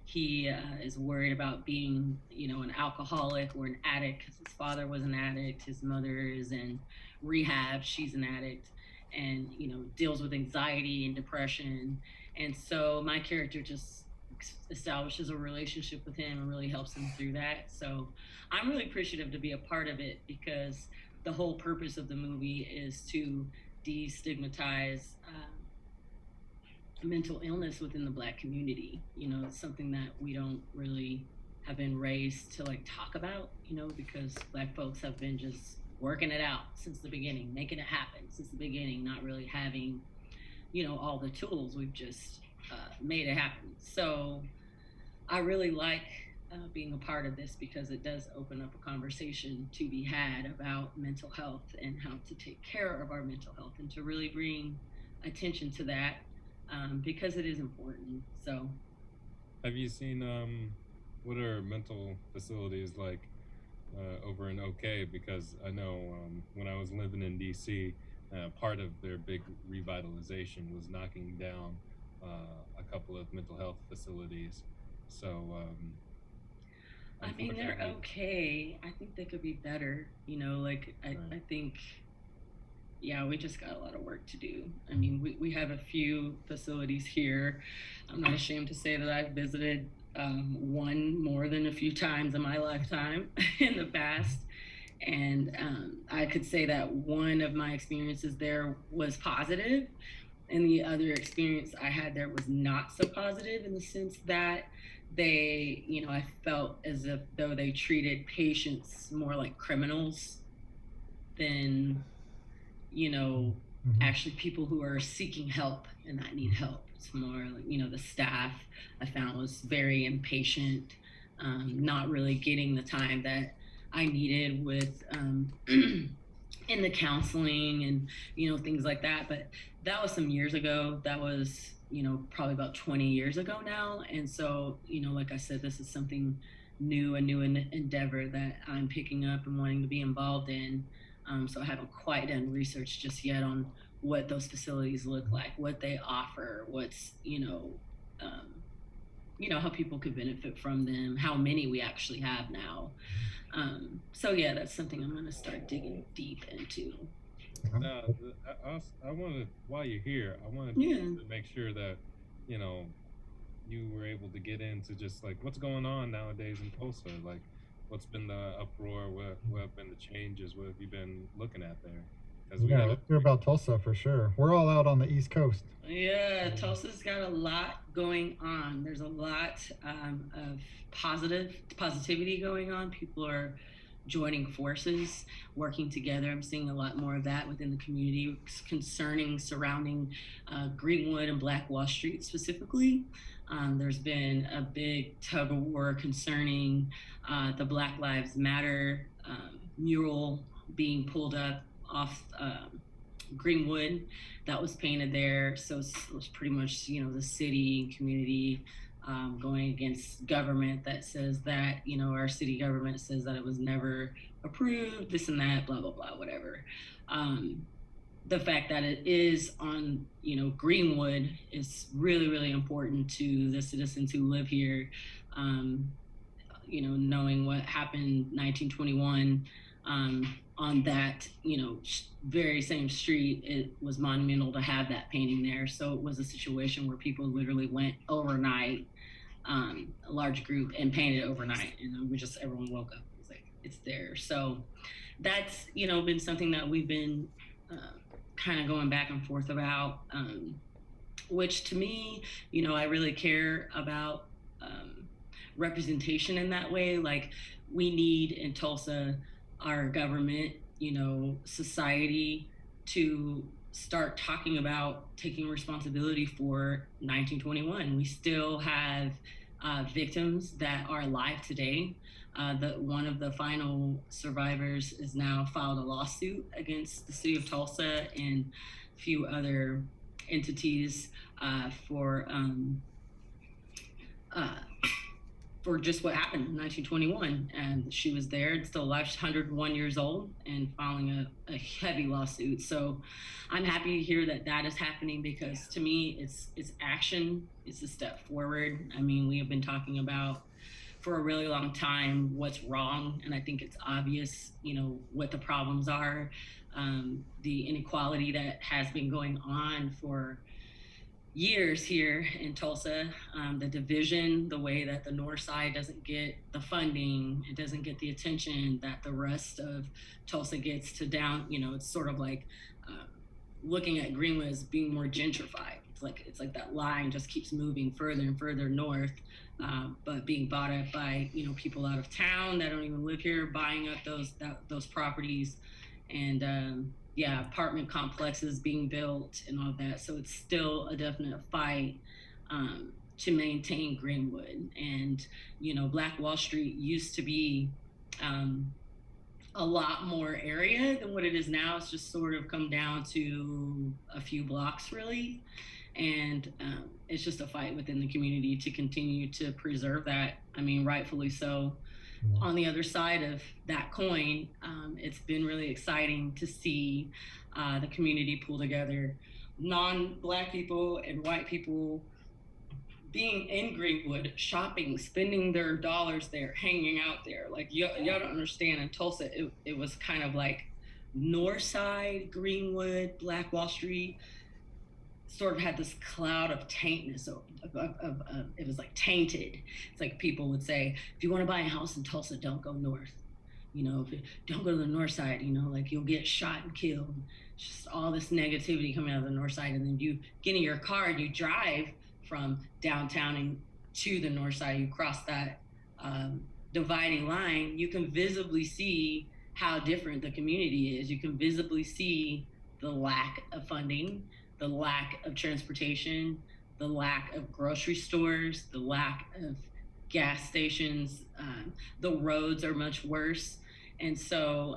He is worried about being, an alcoholic or an addict because his father was an addict. His mother is in rehab. She's an addict, and deals with anxiety and depression. And so my character just establishes a relationship with him and really helps him through that. So I'm really appreciative to be a part of it because the whole purpose of the movie is to destigmatize mental illness within the Black community. It's something that we don't really have been raised to talk about, because Black folks have been just working it out since the beginning, making it happen since the beginning, not really having, all the tools. We've just made it happen. So I really like being a part of this because it does open up a conversation to be had about mental health and how to take care of our mental health and to really bring attention to that. Because it is important. So, have you seen what are mental facilities like over in OK? Because I know when I was living in DC, part of their big revitalization was knocking down a couple of mental health facilities. So, I mean, they're okay. I think they could be better. I think. Yeah, we just got a lot of work to do. I mean, we have a few facilities here. I'm not ashamed to say that I've visited one more than a few times in my lifetime in the past. And I could say that one of my experiences there was positive, and the other experience I had there was not so positive in the sense that they, I felt as if though they treated patients more like criminals than actually people who are seeking help and that need help. It's more like, the staff I found was very impatient, not really getting the time that I needed with in the counseling and, things like that. But that was some years ago. That was, probably about 20 years ago now. And so, like I said, this is something new, a new endeavor that I'm picking up and wanting to be involved in. So I haven't quite done research just yet on what those facilities look like, what they offer, what's, how people could benefit from them, how many we actually have now. So yeah, that's something I'm going to start digging deep into. I wanted, while you're here, I wanted to make sure that, you were able to get into just what's going on nowadays in Tulsa, what's been the uproar, what have been the changes, what have you been looking at there? Because we Yeah, got let's hear about Tulsa for sure. We're all out on the East Coast. Yeah, Tulsa's got a lot going on. There's a lot of positivity going on. People are joining forces, working together. I'm seeing a lot more of that within the community concerning surrounding Greenwood and Black Wall Street specifically. There's been a big tug of war concerning the Black Lives Matter mural being pulled up off Greenwood that was painted there. So it was pretty much, the city and community going against government that says that, our city government says that it was never approved, this and that, blah, blah, blah, whatever. The fact that it is on, Greenwood is really, really important to the citizens who live here. Knowing what happened 1921 on that, very same street, it was monumental to have that painting there. So it was a situation where people literally went overnight, a large group, and painted overnight. And everyone woke up. It was like, it's there. So that's, been something that we've been kind of going back and forth about, which to me, I really care about representation in that way. Like, we need in Tulsa our government, society to start talking about taking responsibility for 1921. We still have victims that are alive today. One of the final survivors has now filed a lawsuit against the city of Tulsa and a few other entities for just what happened in 1921. And she was there and still alive. She's 101 years old and filing a heavy lawsuit. So I'm happy to hear that is happening, because to me, it's action. It's a step forward. I mean, we have been talking about for a really long time what's wrong. And I think it's obvious, what the problems are. The inequality that has been going on for years here in Tulsa, the division, the way that the north side doesn't get the funding, it doesn't get the attention that the rest of Tulsa gets to down, it's sort of like looking at Greenwood as being more gentrified. It's like that line just keeps moving further and further north, but being bought up by, people out of town that don't even live here, buying up those properties, and apartment complexes being built and all that. So it's still a definite fight to maintain Greenwood. And, Black Wall Street used to be a lot more area than what it is now. It's just sort of come down to a few blocks, really. And it's just a fight within the community to continue to preserve that. I mean, rightfully so. On the other side of that coin, it's been really exciting to see the community pull together, non-Black people and white people being in Greenwood, shopping, spending their dollars there, hanging out there. Like, y'all don't understand, in Tulsa, it was kind of like north side, Greenwood, Black Wall Street, sort of had this cloud of taintness of it was like tainted. It's like people would say, if you want to buy a house in Tulsa, don't go north. Don't go to the north side, like you'll get shot and killed. It's just all this negativity coming out of the north side. And then you get in your car and you drive from downtown and to the north side, you cross that dividing line, you can visibly see how different the community is. You can visibly see the lack of funding, the lack of transportation, the lack of grocery stores, the lack of gas stations. The roads are much worse. And so,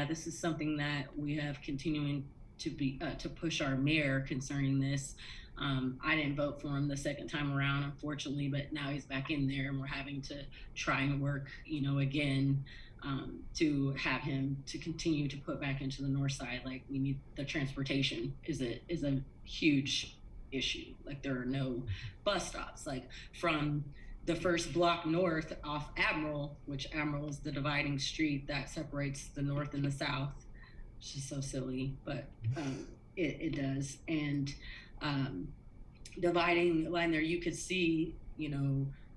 this is something that we have continuing to push our mayor concerning this. I didn't vote for him the second time around, unfortunately, but now he's back in there and we're having to try and work, again, to have him to continue to put back into the north side. Like, we need the transportation is a huge issue. Like, there are no bus stops. Like, from the first block north off Admiral, which Admiral is the dividing street that separates the north and the south, which is so silly, but it does. And dividing line there, you could see,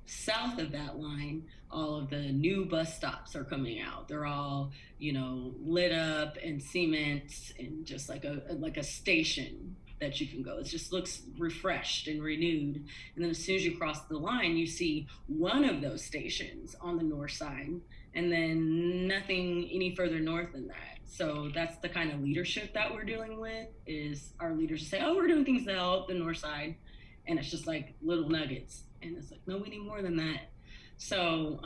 south of that line, all of the new bus stops are coming out. They're all, lit up and cement and just like a station that you can go. It just looks refreshed and renewed. And then as soon as you cross the line, you see one of those stations on the north side, and then nothing any further north than that. So that's the kind of leadership that we're dealing with, is our leaders say, oh, we're doing things to help the north side. And it's just like little nuggets. And it's like, no, we need more than that. So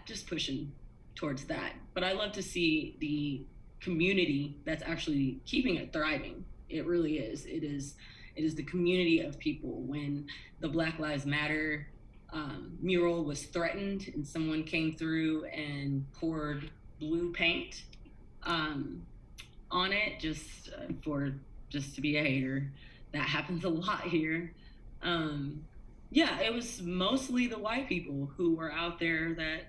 just pushing towards that. But I love to see the community that's actually keeping it thriving. It really is. It is the community of people. When the Black Lives Matter mural was threatened and someone came through and poured blue paint on it just to be a hater. That happens a lot here. It was mostly the white people who were out there that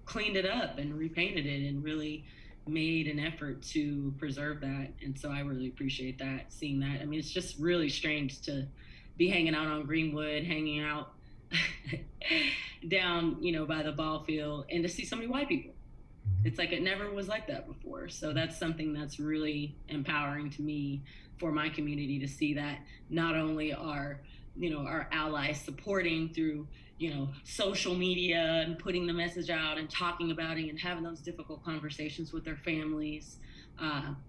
cleaned it up and repainted it and really made an effort to preserve that. And so I really appreciate that, seeing that. I mean, it's just really strange to be hanging out on Greenwood, hanging out down, by the ball field, and to see so many white people. It's like it never was like that before. So that's something that's really empowering to me for my community, to see that not only are, our allies supporting through, social media and putting the message out and talking about it and having those difficult conversations with their families,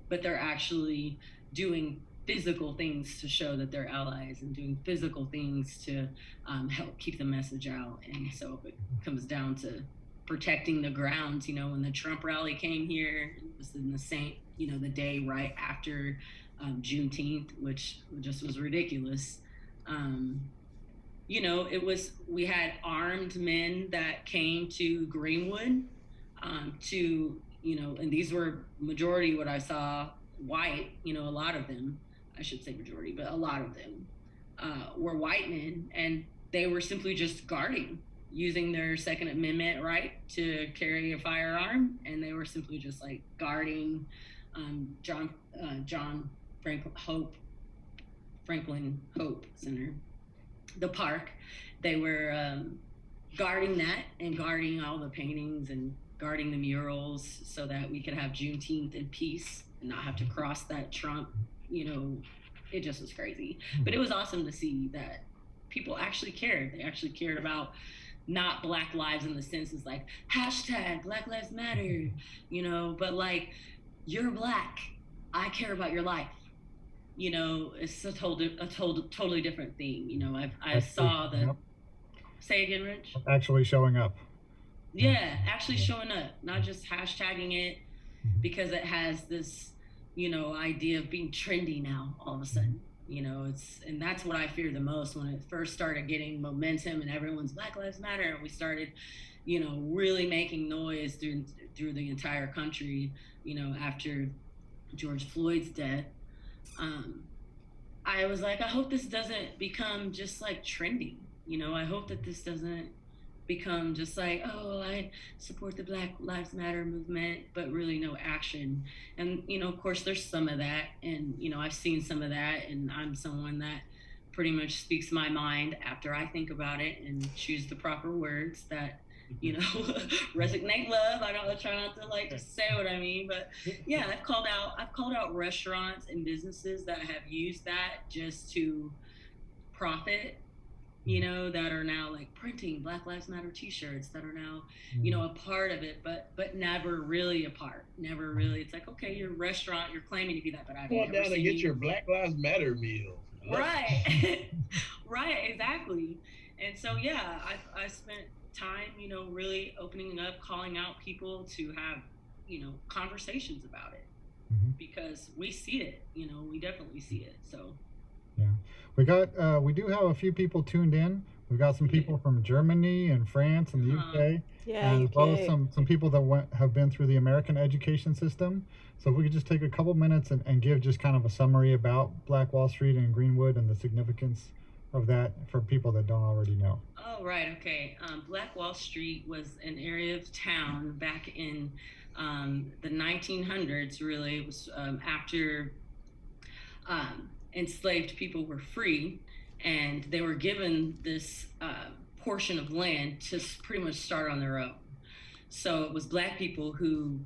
but they're actually doing physical things to show that they're allies and doing physical things to help keep the message out. And so it comes down to protecting the grounds. When the Trump rally came here, it was in the same, the day right after Juneteenth, which just was ridiculous. We had armed men that came to Greenwood and these were majority, what I saw, white, a lot of them, I should say majority, but a lot of them were white men, and they were simply just guarding, using their Second Amendment right to carry a firearm, and they were simply just like guarding John Franklin Hope Center, the park. They were guarding that and guarding all the paintings and guarding the murals so that we could have Juneteenth in peace and not have to cross that Trump, it just was crazy. But it was awesome to see that people actually cared. They actually cared about not Black lives in the sense is like hashtag Black Lives Matter, but like, you're Black, I care about your life. It's a totally different thing. I saw the, say again, Rich? Actually showing up. Yeah, actually showing up, not just hashtagging it because it has this, idea of being trendy now all of a sudden. And that's what I fear the most, when it first started getting momentum and everyone's Black Lives Matter, and we started, really making noise through the entire country, after George Floyd's death. I was like, I hope this doesn't become just like trending. I hope that this doesn't become just like, oh, I support the Black Lives Matter movement, but really no action. And, of course, there's some of that. And, I've seen some of that. And I'm someone that pretty much speaks my mind after I think about it and choose the proper words that, resonate love. I try not to like say what I mean, but yeah, I've called out restaurants and businesses that have used that just to profit, that are now like printing Black Lives Matter t-shirts that are now, a part of it, but never really a part. Never really. It's like, okay, you're a restaurant, you're claiming to be that, but I've never down seen to get your Black Lives Matter meal. Right. Right, exactly. And so, yeah, I spent time, really opening up, calling out people to have, conversations about it, because we see it, we definitely see it. So yeah, we do have a few people tuned in. We've got some people from Germany and France and the UK, and as well as some people that have been through the American education system. So if we could just take a couple minutes and give just kind of a summary about Black Wall Street and Greenwood and the significance of that for people that don't already know. Oh, right. Okay. Black Wall Street was an area of town back in the 1900s, really. It was after enslaved people were free, and they were given this portion of land to pretty much start on their own. So it was Black people who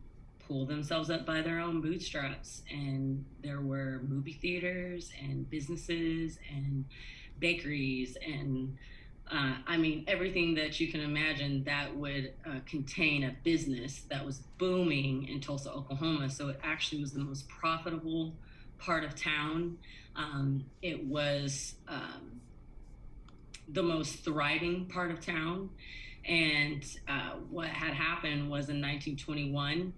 pulled themselves up by their own bootstraps, and there were movie theaters and businesses and bakeries and I mean, everything that you can imagine that would contain a business that was booming in Tulsa, Oklahoma. So it actually was the most profitable part of town. It was the most thriving part of town. And what had happened was in 1921,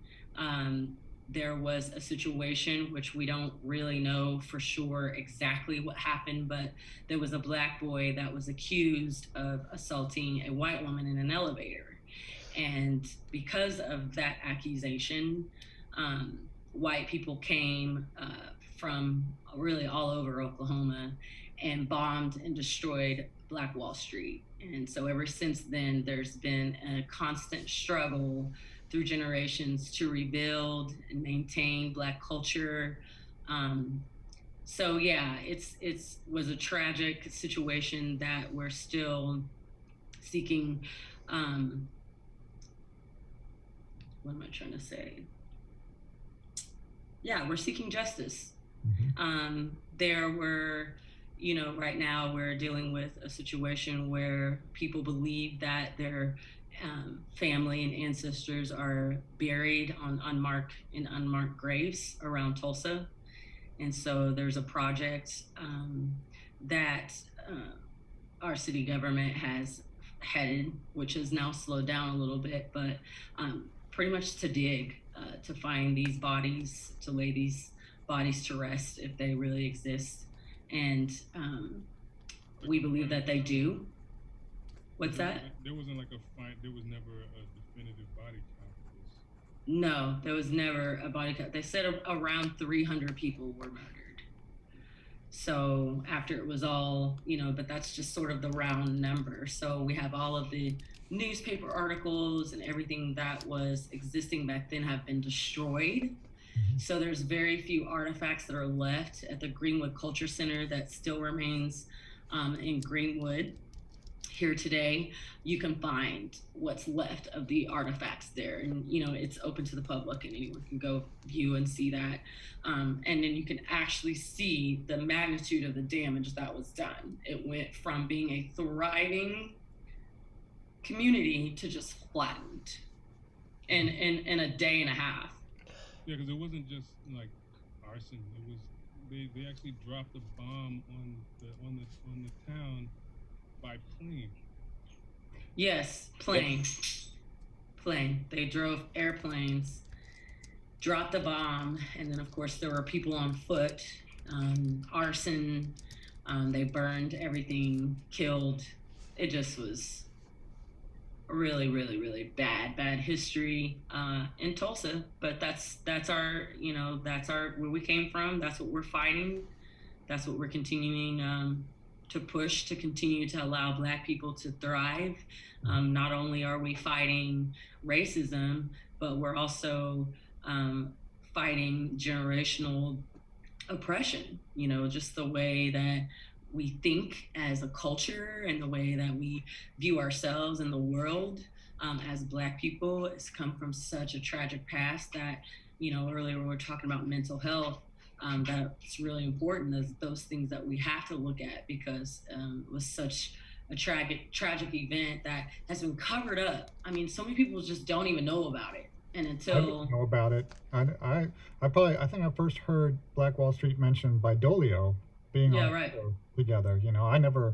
there was a situation which we don't really know for sure exactly what happened, but there was a Black boy that was accused of assaulting a white woman in an elevator. And because of that accusation, white people came from really all over Oklahoma and bombed and destroyed Black Wall Street. And so ever since then, there's been a constant struggle through generations to rebuild and maintain Black culture. So yeah, it was a tragic situation that we're still seeking. What am I trying to say? Yeah, we're seeking justice. Mm-hmm. There were, you know, right now we're dealing with a situation where people believe that their family and ancestors are buried on unmarked graves around Tulsa. And so there's a project that our city government has headed, which has now slowed down a little bit, but pretty much to dig, to find these bodies, to lay these bodies to rest if they really exist. And we believe that they do. What's that? There wasn't like a fight. There was never a definitive body count. No, there was never a body count. They said around 300 people were murdered. So after it was all, you know, but that's just sort of the round number. So we have all of the newspaper articles and everything that was existing back then have been destroyed. So there's very few artifacts that are left at the Greenwood Culture Center that still remains in Greenwood. Here today, you can find what's left of the artifacts there, and you know it's open to the public, and anyone can go view and see that. And then you can actually see the magnitude of the damage that was done. It went from being a thriving community to just flattened in a day and a half. Yeah, because it wasn't just like arson. It was they actually dropped a bomb on the town by plane. Yes, plane. They drove airplanes, dropped the bomb, and then of course there were people on foot. Arson. They burned everything, killed. It just was really, really, really bad history in Tulsa. But that's our, you know, that's our where we came from. That's what we're fighting. That's what we're continuing to push to continue to allow Black people to thrive. Not only are we fighting racism, but we're also fighting generational oppression. You know, just the way that we think as a culture and the way that we view ourselves in the world as Black people has come from such a tragic past that, you know, earlier when we were talking about mental health, that's really important, is those things that we have to look at, because it was such a tragic event that has been covered up. I mean, so many people just don't even know about it. And until I didn't know about it, I think I first heard Black Wall Street mentioned by Dolio being on right. Together. You know, I never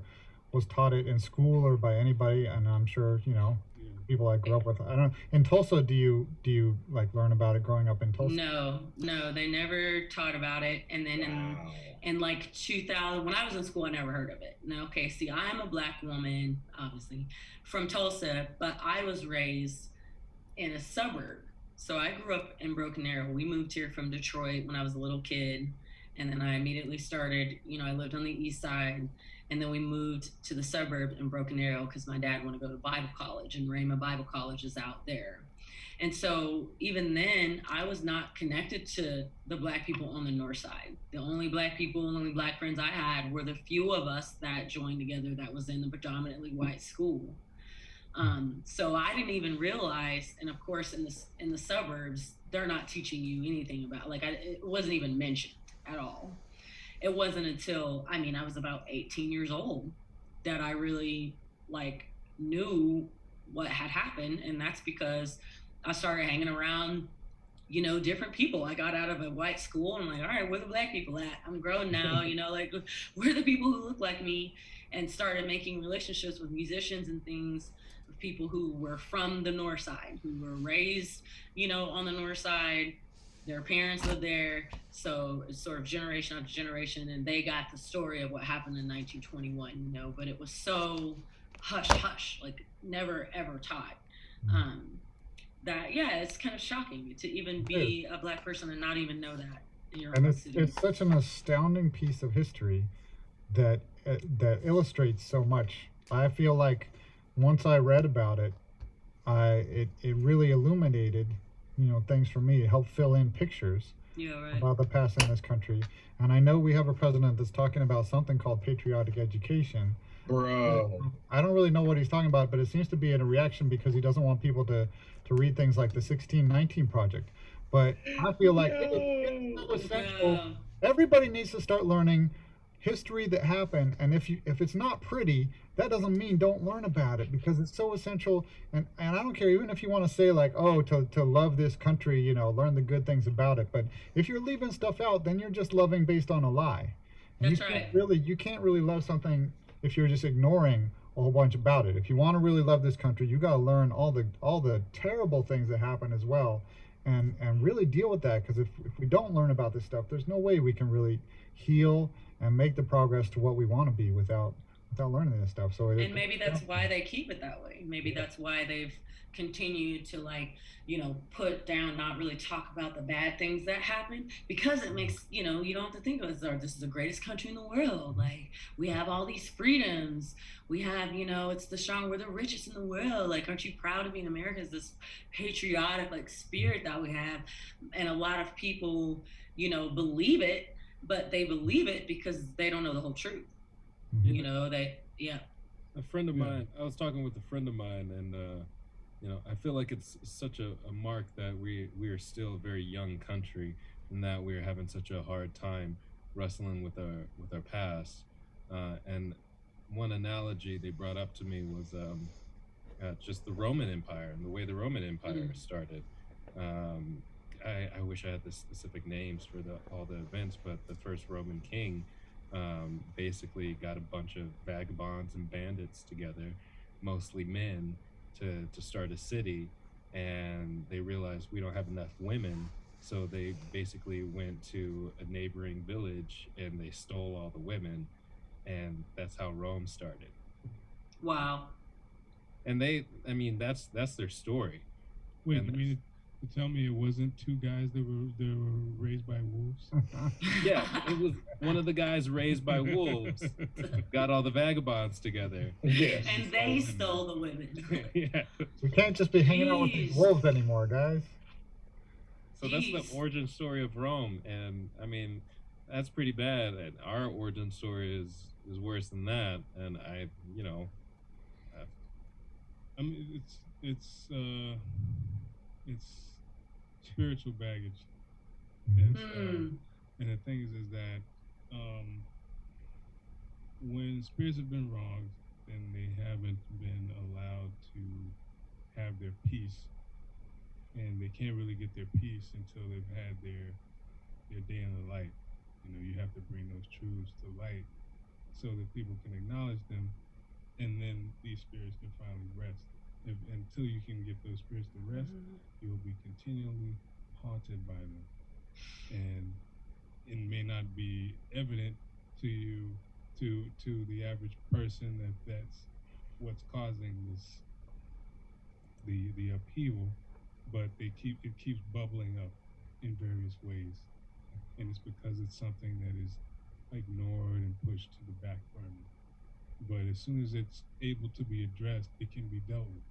was taught it in school or by anybody, and I'm sure, you know, people I grew up with. I don't. In Tulsa, do you like learn about it growing up in Tulsa? No, they never taught about it. And then in like 2000, when I was in school, I never heard of it. Now, okay, see, I'm a Black woman, obviously, from Tulsa, but I was raised in a suburb. So I grew up in Broken Arrow. We moved here from Detroit when I was a little kid. And then I immediately started, you know, I lived on the east side, and then we moved to the suburb in Broken Arrow because my dad wanted to go to Bible college, and Rhema Bible College is out there. And so even then, I was not connected to the Black people on the North Side. The only Black people, the only Black friends I had were the few of us that joined together that was in the predominantly white school. So I didn't even realize, and of course in the suburbs, they're not teaching you anything about, like, it wasn't even mentioned at all. It wasn't until, I mean, I was about 18 years old that I really like knew what had happened. And that's because I started hanging around, you know, different people. I got out of a white school and I'm like, all right, where the Black people at? I'm grown now, you know, like, where are the people who look like me? And started making relationships with musicians and things, of people who were from the North Side, who were raised, you know, on the North Side. Their parents lived there, so it's sort of generation after generation, and they got the story of what happened in 1921, you know, but it was so hush hush, like never ever taught. That, yeah, it's kind of shocking to even be a Black person and not even know that in your And own city. it's such an astounding piece of history that that illustrates so much. I feel like once I read about it, it really illuminated, you know, things for me. It helped fill in pictures about the past in this country. And I know we have a president that's talking about something called patriotic education. Bro, I don't really know what he's talking about, but it seems to be in a reaction because he doesn't want people to read things like the 1619 Project. But I feel like it's so essential. Everybody needs to start learning history that happened, and if it's not pretty, that doesn't mean don't learn about it, because it's so essential. And I don't care, even if you want to say like, oh, to love this country, you know, learn the good things about it, but if you're leaving stuff out, then you're just loving based on a lie. And That's right. You can't really love something if you're just ignoring a whole bunch about it. If you want to really love this country, you got to learn all the terrible things that happen as well, and really deal with that. Because if we don't learn about this stuff, there's no way we can really heal and make the progress to what we want to be without learning this stuff. So and maybe that's why they keep it that way. Maybe that's why they've continued to, like, you know, put down, not really talk about the bad things that happen, because it makes, you know, you don't have to think of it as, this is the greatest country in the world. Like, we have all these freedoms. We have, you know, it's the strong, we're the richest in the world. Like, aren't you proud to be in America? It's this patriotic, like, spirit that we have. And a lot of people, you know, believe it, but they believe it because they don't know the whole truth. You know, a friend of mine, I was talking with a friend of mine, and you know, I feel like it's such a mark that we are still a very young country, and that we're having such a hard time wrestling with our past. And one analogy they brought up to me was just the Roman Empire and the way the Roman Empire started. I wish I had the specific names for all the events, but the first Roman king basically got a bunch of vagabonds and bandits together, mostly men, to start a city, and they realized we don't have enough women, so they basically went to a neighboring village and they stole all the women, and that's how Rome started. Wow. And I mean, that's their story. Wait, you mean to tell me it wasn't two guys that were raised by wolves? Yeah, it was one of the guys raised by wolves got all the vagabonds together. Yes. And they stole the women. Yeah. We can't just be hanging out with these wolves anymore, guys. So that's the origin story of Rome, and I mean, that's pretty bad. And our origin story is worse than that. And you know, I mean, it's spiritual baggage. And the thing is that when spirits have been wronged and they haven't been allowed to have their peace, and they can't really get their peace until they've had their day in the light. You know, you have to bring those truths to light so that people can acknowledge them, and then these spirits can finally rest. Until you can get those spirits to rest, you will be continually haunted by them, and it may not be evident to you, to the average person, that's what's causing this, the upheaval, but it keeps bubbling up in various ways, and it's because it's something that is ignored and pushed to the back burner. But as soon as it's able to be addressed, it can be dealt with.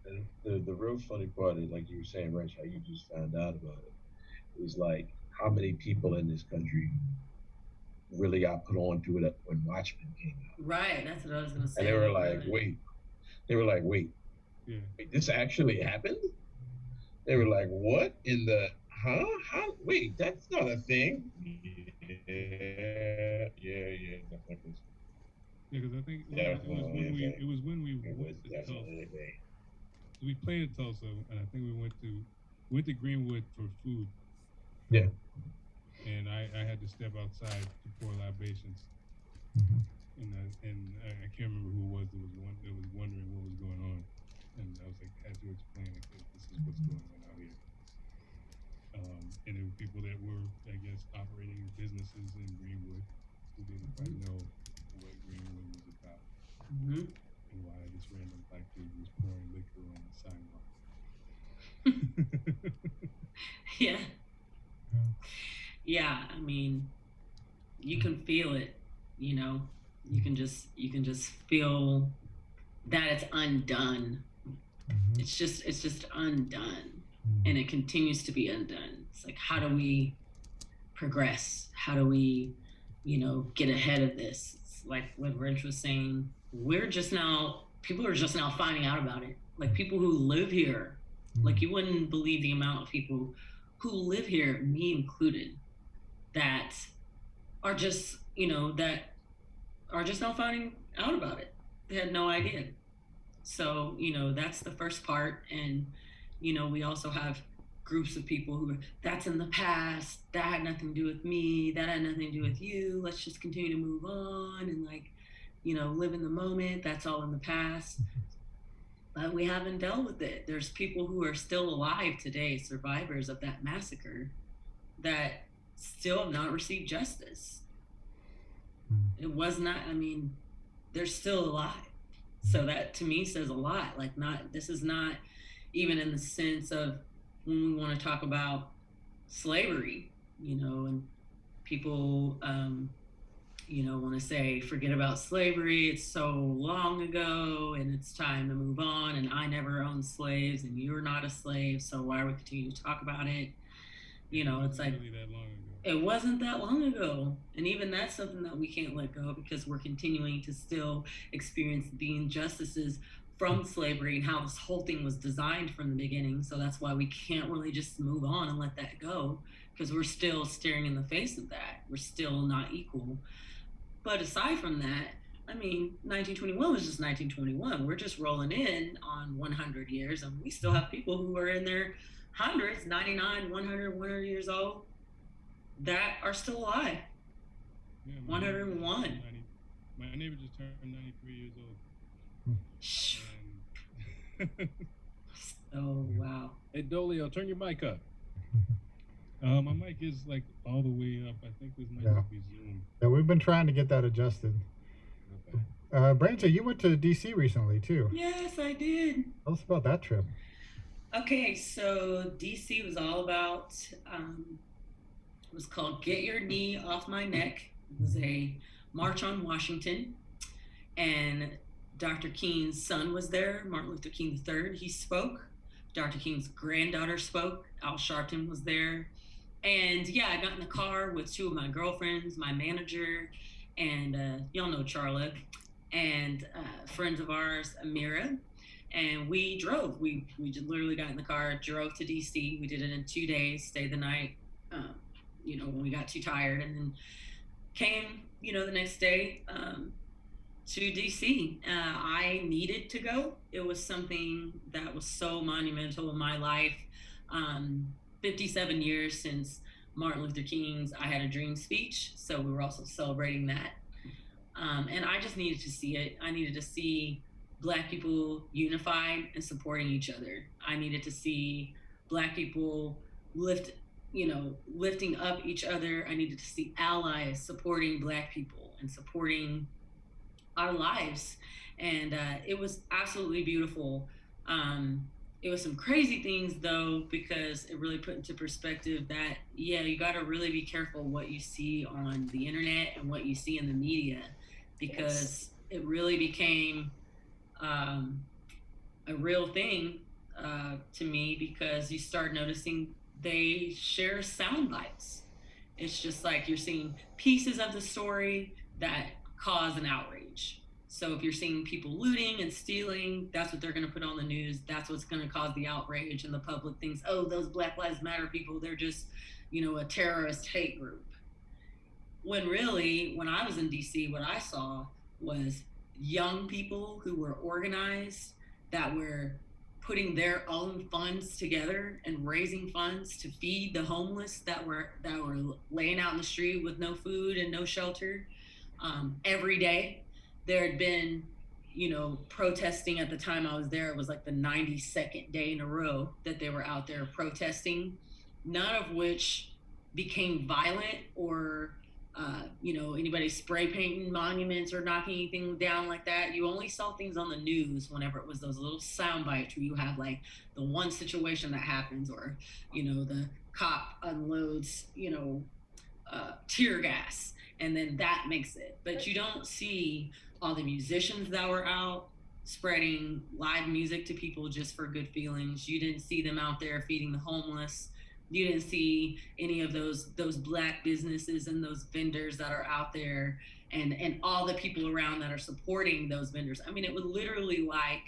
And the real funny part is, like you were saying, Rich, how you just found out about it, is like how many people in this country really got put onto it when Watchmen came out. Right, that's what I was gonna say. And they were like, wait, Yeah. wait, this actually happened? They were like, what in the, huh? How, wait, that's not a thing. Yeah, definitely. Yeah, because I think it was when we went to Tulsa. We played in Tulsa, and I think we went to Greenwood for food. Yeah. And I had to step outside to pour libations. And I can't remember who it was that was wondering what was going on. And I was like, had to explain, like, this is what's going on out here. And there were people that were, I guess, operating businesses in Greenwood who didn't quite know what Greenwood was about. And why this random black dude was pouring liquor on the sidewalk. Yeah. Yeah, I mean, you can feel it, you know. You can just feel that it's undone. It's just undone. And it continues to be undone. It's like, how do we progress? How do we, get ahead of this? It's like what Rich was saying. People are just now finding out about it. Like people who live here, like you wouldn't believe the amount of people who live here, me included, that are just, that are just now finding out about it. They had no idea. So, that's the first part. And, we also have groups of people who that's in the past, that had nothing to do with me, that had nothing to do with you, let's just continue to move on and live in the moment, that's all in the past. But we haven't dealt with it. There's people who are still alive today, survivors of that massacre, that still have not received justice. It was not, they're still alive. So that to me says a lot. Like this is not even in the sense of when we want to talk about slavery, and people, want to say, forget about slavery. It's so long ago and it's time to move on. And I never owned slaves and you're not a slave. So why would we continue to talk about it? It's like, really that long ago. It wasn't that long ago. And even that's something that we can't let go because we're continuing to still experience the injustices from slavery and how this whole thing was designed from the beginning. So that's why we can't really just move on and let that go because we're still staring in the face of that. We're still not equal. But aside from that, 1921 was just 1921. We're just rolling in on 100 years and we still have people who are in their hundreds, 99, 100 years old, that are still alive. Yeah, 101. My neighbor just turned 93 years old. Oh, wow. Hey, Dolio, turn your mic up. My mic is like all the way up. I think this might just be Zoom. Yeah, we've been trying to get that adjusted. Okay. Brancha, you went to DC recently too. Yes, I did. Tell us about that trip. Okay, so DC was all about, it was called Get Your Knee Off My Neck. It was a march on Washington. And Dr. King's son was there, Martin Luther King III. He spoke. Dr. King's granddaughter spoke. Al Sharpton was there. And yeah, I got in the car with two of my girlfriends, my manager, and y'all know Charlotte, and friends of ours, Amira. And we drove. We just literally got in the car, drove to DC. We did it in 2 days, stayed the night, when we got too tired, and then came, the next day to DC. I needed to go. It was something that was so monumental in my life. 57 years since Martin Luther King's I Had a Dream speech. So we were also celebrating that. And I just needed to see it. I needed to see Black people unified and supporting each other. I needed to see Black people lifting up each other. I needed to see allies supporting Black people and supporting our lives. And it was absolutely beautiful. It was some crazy things though, because it really put into perspective that, you got to really be careful what you see on the internet and what you see in the media, because it really became a a real thing to me, because you start noticing they share sound bites. It's just like you're seeing pieces of the story that cause an outrage. So if you're seeing people looting and stealing, that's what they're going to put on the news. That's what's going to cause the outrage, and the public thinks, oh, those Black Lives Matter people, they're just, a terrorist hate group. When really, when I was in DC, what I saw was young people who were organized, that were putting their own funds together and raising funds to feed the homeless that were laying out in the street with no food and no shelter. Every day there had been, protesting. At the time I was there, it was like the 92nd day in a row that they were out there protesting, none of which became violent or anybody spray painting monuments or knocking anything down like that. You only saw things on the news whenever it was those little sound bites where you have like the one situation that happens, or the cop unloads tear gas, and then that makes it. But you don't see all the musicians that were out spreading live music to people just for good feelings. You didn't see them out there feeding the homeless. You didn't see any of those Black businesses and those vendors that are out there, and all the people around that are supporting those vendors. I mean, it was literally like,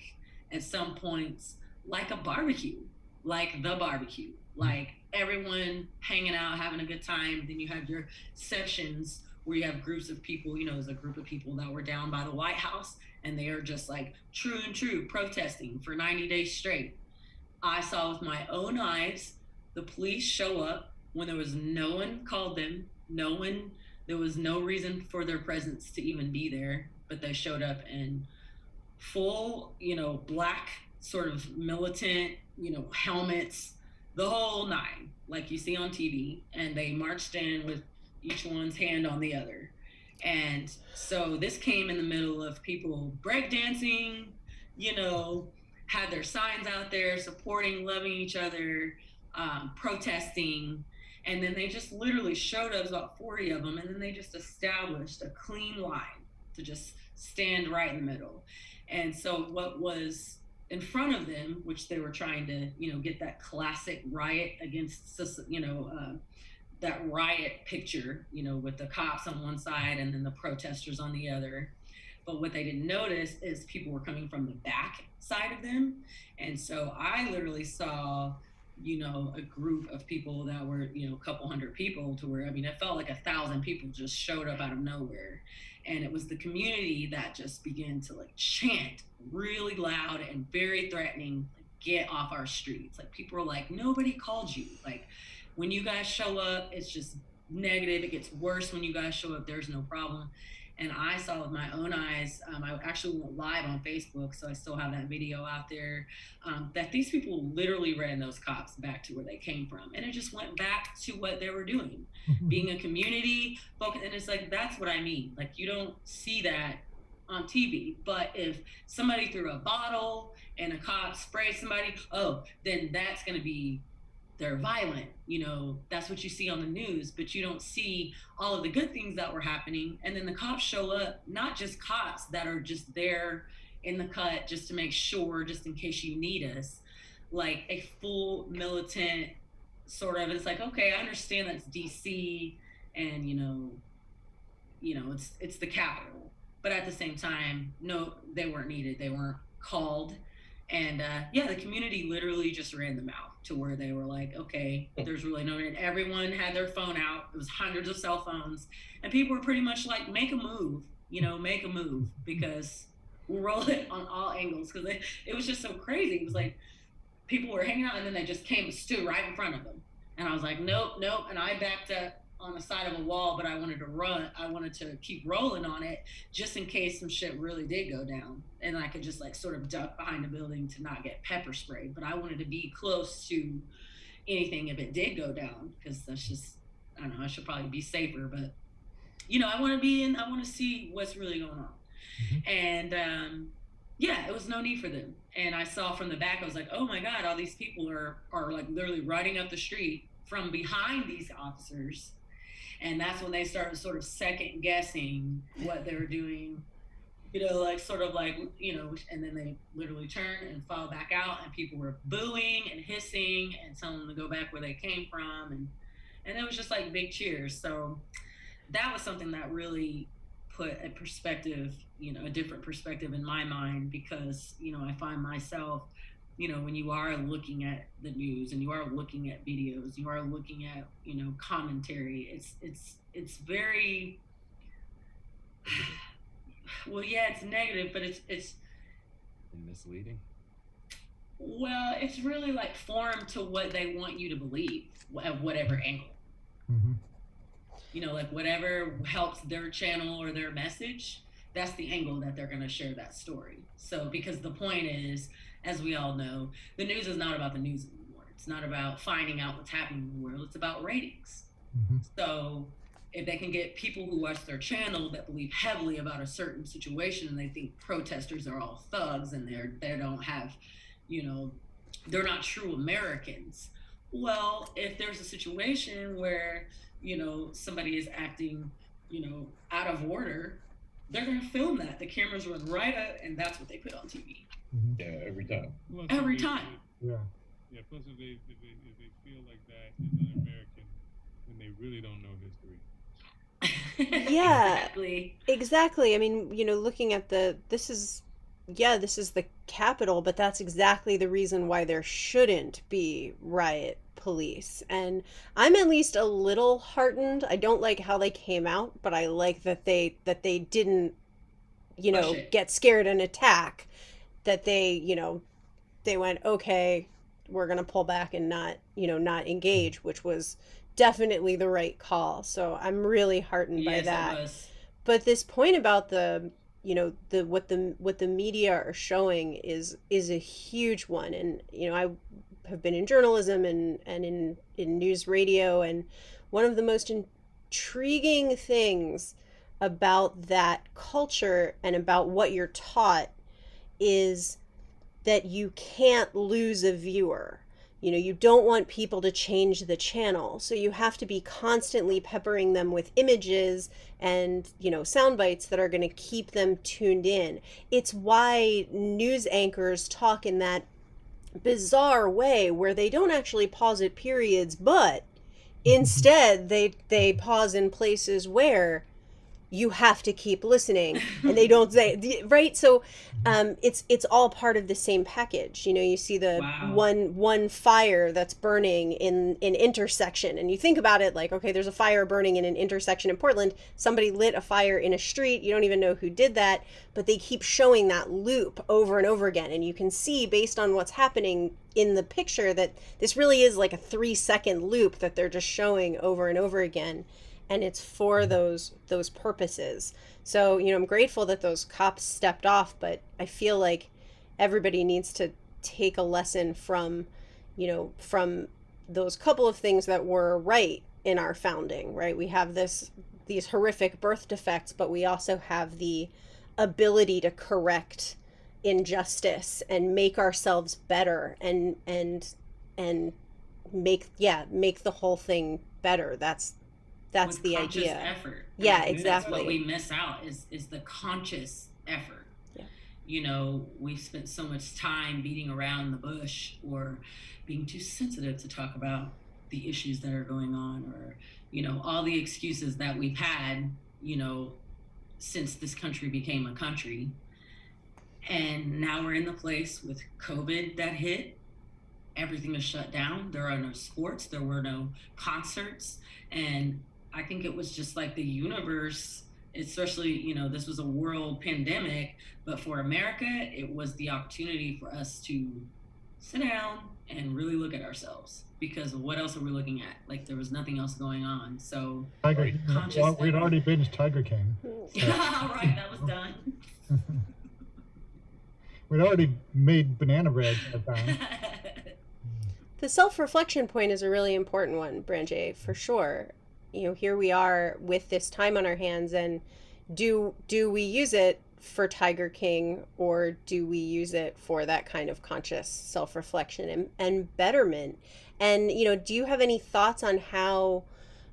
at some points, like a barbecue, like the barbecue, like everyone hanging out, having a good time. Then you have your sections where you have groups of people, there's a group of people that were down by the White House, and they are just like true protesting for 90 days straight. I saw with my own eyes the police show up when there was no one called them, there was no reason for their presence to even be there, but they showed up in full, black sort of militant, helmets, the whole nine, like you see on TV, and they marched in with each one's hand on the other. And so this came in the middle of people breakdancing, had their signs out there supporting, loving each other, protesting, and then they just literally showed up, about 40 of them, and then they just established a clean line to just stand right in the middle. And so what was in front of them, which they were trying to, get that classic riot against, that riot picture, with the cops on one side and then the protesters on the other. But what they didn't notice is people were coming from the back side of them. And so I literally saw, a group of people that were, a couple hundred people, to where, it felt like 1,000 people just showed up out of nowhere. And it was the community that just began to like chant really loud and very threatening, like, get off our streets. Like, people were like, nobody called you. Like, when you guys show up, it's just negative. It gets worse when you guys show up. There's no problem. And I saw with my own eyes, I actually went live on Facebook, so I still have that video out there, that these people literally ran those cops back to where they came from. And it just went back to what they were doing, being a community focus. And it's like, that's what I mean. Like, you don't see that on TV. But if somebody threw a bottle and a cop sprayed somebody, then that's going to be, they're violent, that's what you see on the news, but you don't see all of the good things that were happening. And then the cops show up, not just cops that are just there in the cut just to make sure, just in case you need us, like a full militant sort of. It's like, okay, I understand that's DC, and it's the capital, but at the same time, no, they weren't needed, they weren't called. And the community literally just ran them out to where they were like, okay, there's really no need. Everyone had their phone out. It was hundreds of cell phones. And people were pretty much like, make a move, because we'll roll it on all angles. Because it was just so crazy. It was like people were hanging out, and then they just came and stood right in front of them. And I was like, nope. And I backed up on the side of a wall, but I wanted to run. I wanted to keep rolling on it just in case some shit really did go down, and I could just like sort of duck behind a building to not get pepper sprayed. But I wanted to be close to anything if it did go down, because that's just, I don't know, I should probably be safer, but I want to see what's really going on. And it was no need for them. And I saw from the back, I was like, oh my God, all these people are like literally riding up the street from behind these officers. And that's when they started sort of second guessing what they were doing like sort of like, and then they literally turn and fall back out, and people were booing and hissing and telling them to go back where they came from, and it was just like big cheers. So that was something that really put a perspective, a different perspective in my mind, because I find myself, when you are looking at the news and you are looking at videos, you are looking at commentary, it's very well, yeah, it's negative, but it's misleading. Well, it's really like formed to what they want you to believe at whatever angle. Mm-hmm. Like whatever helps their channel or their message, that's the angle that they're going to share that story. So, because the point is, as we all know, the news is not about the news anymore. It's not about finding out what's happening in the world. It's about ratings. Mm-hmm. So if they can get people who watch their channel that believe heavily about a certain situation, and they think protesters are all thugs and they don't have, they're not true Americans. Well, if there's a situation where, somebody is acting, out of order, they're going to film that. The cameras run right up, and that's what they put on TV. Mm-hmm. Yeah, every time. Plus, Every if they- time. Yeah. Yeah. Plus, if they feel like that as an American, then they really don't know history. Yeah. Exactly. Exactly. I mean, looking at this is the capital, but that's exactly the reason why there shouldn't be riot police. And I'm at least a little heartened. I don't like how they came out, but I like that they didn't, Push it. get scared and attack. That they went, okay, we're gonna pull back and not engage, which was definitely the right call. So I'm really heartened by Yes, that. it was. But this point about the what the media are showing is a huge one. And I have been in journalism and in news radio, and one of the most intriguing things about that culture and about what you're taught is that you can't lose a viewer. You don't want people to change the channel. So you have to be constantly peppering them with images and, sound bites that are going to keep them tuned in. It's why news anchors talk in that bizarre way where they don't actually pause at periods, but instead they pause in places where you have to keep listening, and they don't say, right. So it's all part of the same package. You see the Wow. one fire that's burning in an intersection, and you think about it like, okay, there's a fire burning in an intersection in Portland. Somebody lit a fire in a street. You don't even know who did that, but they keep showing that loop over and over again, and you can see based on what's happening in the picture that this really is like a 3-second loop that they're just showing over and over again. And it's for those purposes. So, I'm grateful that those cops stepped off, but I feel like everybody needs to take a lesson from those couple of things that were right in our founding, right? We have these horrific birth defects, but we also have the ability to correct injustice and make ourselves better and make the whole thing better. That's With the conscious idea. effort. Yeah, I think that's what exactly. we miss out is the conscious effort. Yeah. We've spent so much time beating around the bush or being too sensitive to talk about the issues that are going on, or all the excuses that we've had since this country became a country. And now we're in the place with COVID that hit. Everything is shut down. There are no sports. There were no concerts. And I think it was just like the universe, especially, this was a world pandemic, but for America, it was the opportunity for us to sit down and really look at ourselves, because what else are we looking at? Like, there was nothing else going on. So Tiger. conscious Well, we'd effort. already binged Tiger King. Right, that was done. We'd already made banana bread at that time. The self-reflection point is a really important one, Branche, for sure. Here we are with this time on our hands, and do we use it for Tiger King, or do we use it for that kind of conscious self-reflection and betterment? And, do you have any thoughts on how,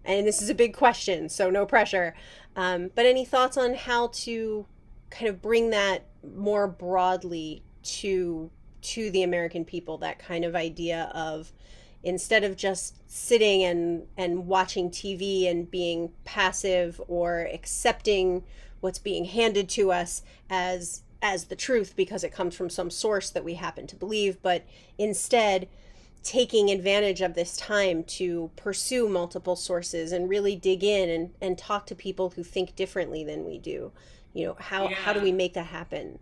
and this is a big question, so no pressure, but any thoughts on how to kind of bring that more broadly to the American people, that kind of idea of, instead of just sitting and watching TV and being passive or accepting what's being handed to us as the truth because it comes from some source that we happen to believe, but instead taking advantage of this time to pursue multiple sources and really dig in and talk to people who think differently than we do. How do we make that happen?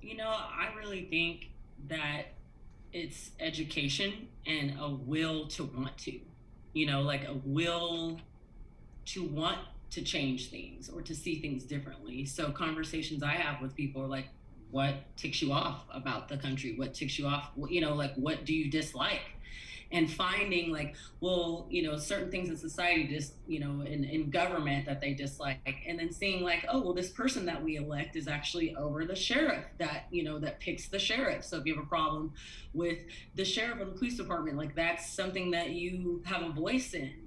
I really think that it's education and a will to want to, like a will to want to change things or to see things differently. So conversations I have with people are like, what ticks you off about the country? What ticks you off? Like, what do you dislike? And finding like, well, certain things in society just, in government that they dislike, and then seeing like, oh, well, this person that we elect is actually over the sheriff that, that picks the sheriff. So if you have a problem with the sheriff or the police department, like that's something that you have a voice in.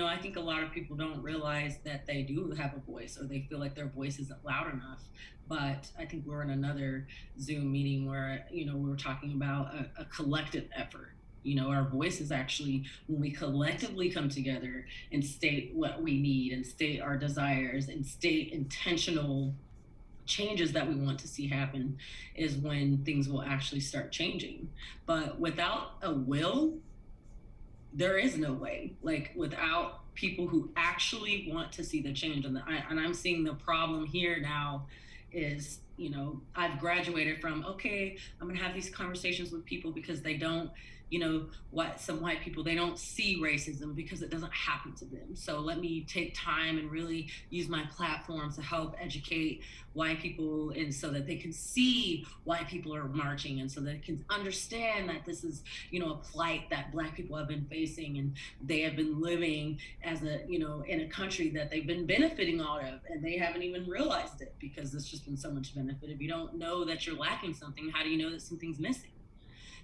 I think a lot of people don't realize that they do have a voice, or they feel like their voice isn't loud enough. But I think we're in another Zoom meeting where, we were talking about a collective effort. Our voice is actually, when we collectively come together and state what we need and state our desires and state intentional changes that we want to see happen, is when things will actually start changing. But without a will, there is no way. Like, without people who actually want to see the change, and I'm seeing the problem here now is, I've graduated from, okay, I'm gonna have these conversations with people because they don't, some white people, they don't see racism because it doesn't happen to them. So let me take time and really use my platform to help educate white people, and so that they can see why people are marching, and so that they can understand that this is, a plight that Black people have been facing, and they have been living as a, in a country that they've been benefiting out of, and they haven't even realized it because there's just been so much benefit. If you don't know that you're lacking something, how do you know that something's missing?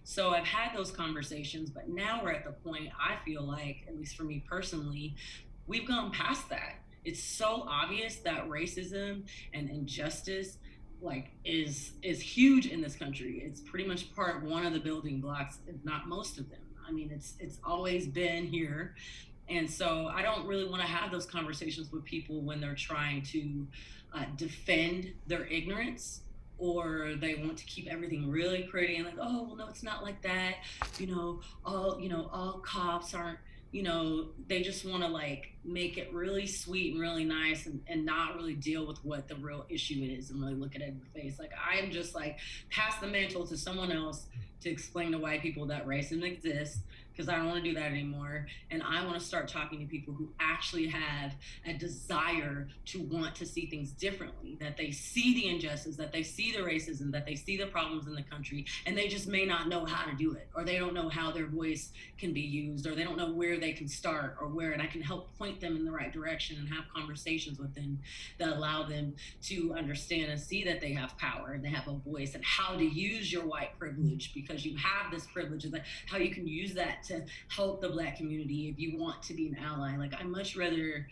So I've had those conversations, but now we're at the point, I feel like, at least for me personally, we've gone past that. It's so obvious that racism and injustice is huge in this country. It's pretty much one of the building blocks, if not most of them. I mean, it's always been here. And so I don't really want to have those conversations with people when they're trying to defend their ignorance, or they want to keep everything really pretty and like, oh, well, no, it's not like that. All cops aren't, they just want to like make it really sweet and really nice, and not really deal with what the real issue is and really look at it in the face. Like, I'm just like, pass the mantle to someone else to explain to white people that racism exists, because I don't want to do that anymore. And I want to start talking to people who actually have a desire to want to see things differently, that they see the injustice, that they see the racism, that they see the problems in the country, and they just may not know how to do it, or they don't know how their voice can be used, or they don't know where they can start, or where, and I can help point them in the right direction and have conversations with them that allow them to understand and see that they have power and they have a voice, and how to use your white privilege, because you have this privilege, and how you can use that to help the Black community if you want to be an ally. Like, I much rather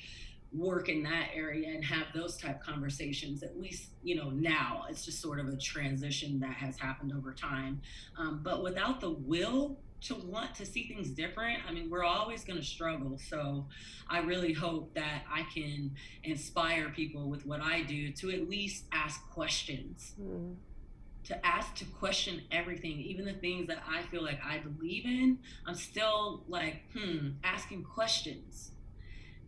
work in that area and have those type conversations, at least, now. It's just sort of a transition that has happened over time. But without the will to want to see things different, I mean, we're always going to struggle. So I really hope that I can inspire people with what I do to at least ask questions. To question everything, even the things that I feel like I believe in. I'm still like, asking questions,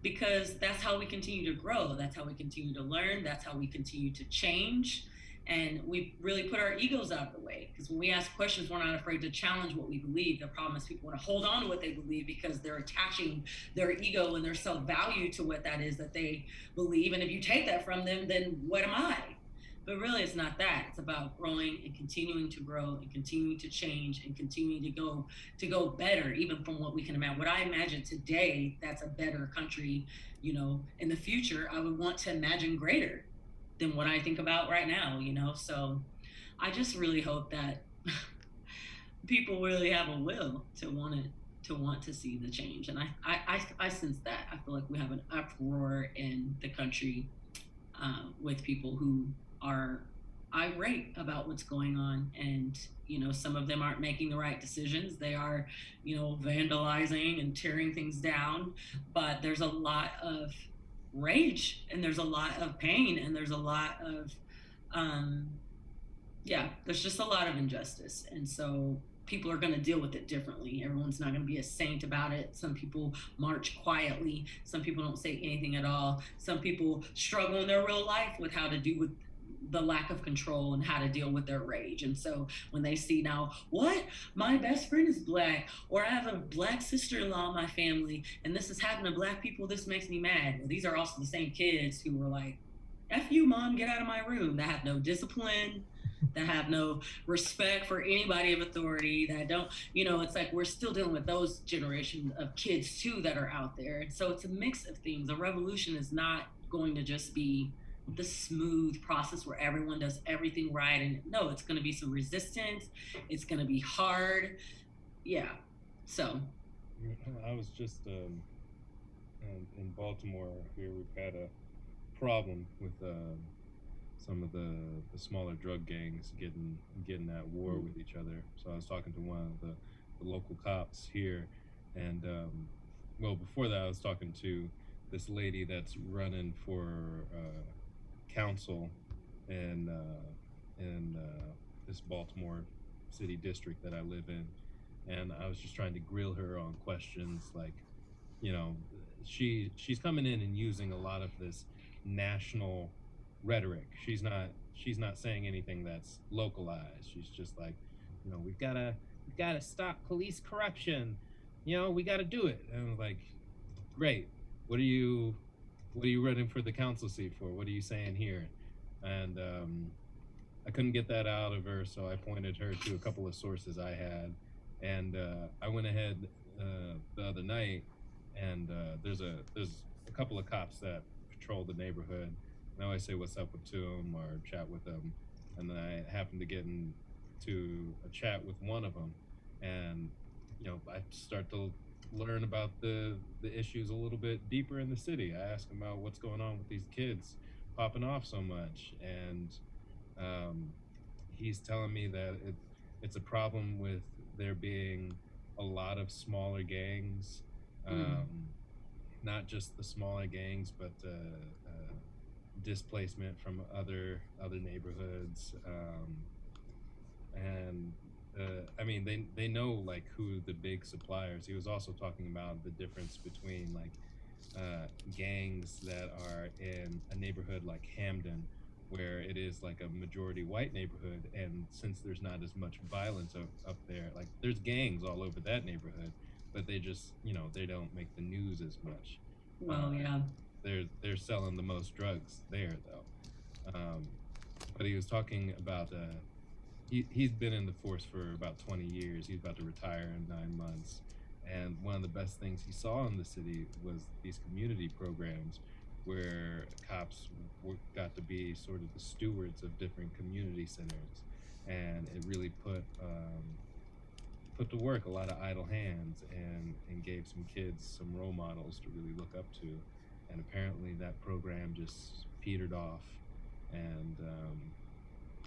because that's how we continue to grow. That's how we continue to learn. That's how we continue to change. And we really put our egos out of the way, because when we ask questions, we're not afraid to challenge what we believe. The problem is people want to hold on to what they believe because they're attaching their ego and their self-value to what that is that they believe. And if you take that from them, then what am I? But really, it's not that. It's about growing and continuing to grow and continuing to change and continuing to go better, even from what we can imagine. What I imagine today, that's a better country, in the future, I would want to imagine greater than what I think about right now, So I just really hope that people really have a will to want to see the change. And I sense that. I feel like we have an uproar in the country with people who are irate about what's going on, and some of them aren't making the right decisions. They are vandalizing and tearing things down, but there's a lot of rage, and there's a lot of pain, and there's a lot of there's just a lot of injustice. And so people are going to deal with it differently. Everyone's not going to be a saint about it. Some people march quietly. Some people don't say anything at all. Some people struggle in their real life with how to do with the lack of control and how to deal with their rage. And so when they see now, what? My best friend is Black, or I have a Black sister-in-law in my family, and this is happening to Black people, this makes me mad. Well, these are also the same kids who were like, F you, Mom, get out of my room. That have no discipline, that have no respect for anybody of authority, that don't, it's like we're still dealing with those generation of kids too that are out there. And so it's a mix of things. A revolution is not going to just be the smooth process where everyone does everything right. And no, it's going to be some resistance. It's going to be hard. Yeah. So I was just in Baltimore here. We've had a problem with some of the smaller drug gangs getting at war with each other. So I was talking to one of the local cops here, and well, before that I was talking to this lady that's running for council in this Baltimore city district that I live in, and I was just trying to grill her on questions like, she's coming in and using a lot of this national rhetoric. She's not saying anything that's localized. She's just like, we've gotta stop police corruption. We gotta do it. And I'm like, great. What are you running for the council seat for? What are you saying here? And I couldn't get that out of her, so I pointed her to a couple of sources I had, and I went ahead the other night, and there's a couple of cops that patrol the neighborhood. And I always say what's up to them or chat with them, and then I happened to get into a chat with one of them, and I start to learn about the issues a little bit deeper in the city. I ask him about what's going on with these kids popping off so much, and he's telling me that it's a problem with there being a lot of smaller gangs, not just the smaller gangs, but displacement from other neighborhoods, and I mean, they know like who the big suppliers. He was also talking about the difference between like gangs that are in a neighborhood like Hamden, where it is like a majority white neighborhood, and since there's not as much violence up there, like there's gangs all over that neighborhood, but they just they don't make the news as much. Well, yeah. They're selling the most drugs there though. But he was talking about he's been in the force for about 20 years. He's about to retire in 9 months. And one of the best things he saw in the city was these community programs where cops got to be sort of the stewards of different community centers. And it really put to work a lot of idle hands and gave some kids some role models to really look up to. And apparently that program just petered off. And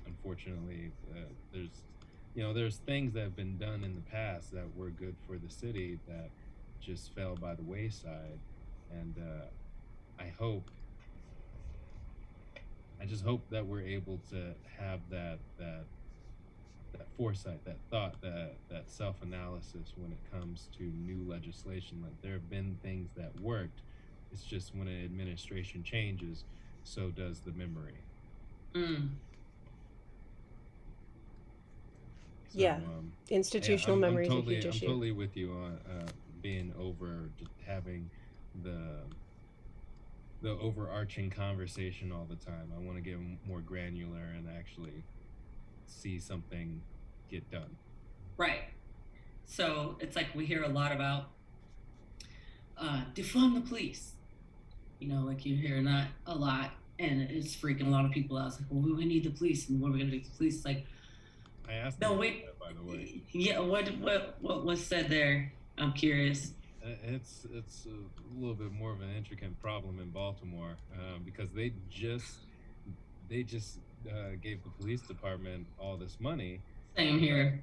unfortunately, there's things that have been done in the past that were good for the city that just fell by the wayside. And I just hope that we're able to have that foresight, that thought, that self-analysis when it comes to new legislation. Like there have been things that worked. It's just when an administration changes, so does the memory. So, yeah, institutional memory is a huge issue. I'm totally with you on being over, just having the overarching conversation all the time. I want to get more granular and actually see something get done. Right. So it's like we hear a lot about defund the police. Like you hear that a lot, and it's freaking a lot of people out. It's like, well, we need the police, and what are we gonna do with the police? It's like, I asked no, them wait. that, by the way. Yeah. What was said there? I'm curious. It's a little bit more of an intricate problem in Baltimore because they just gave the police department all this money. Same here.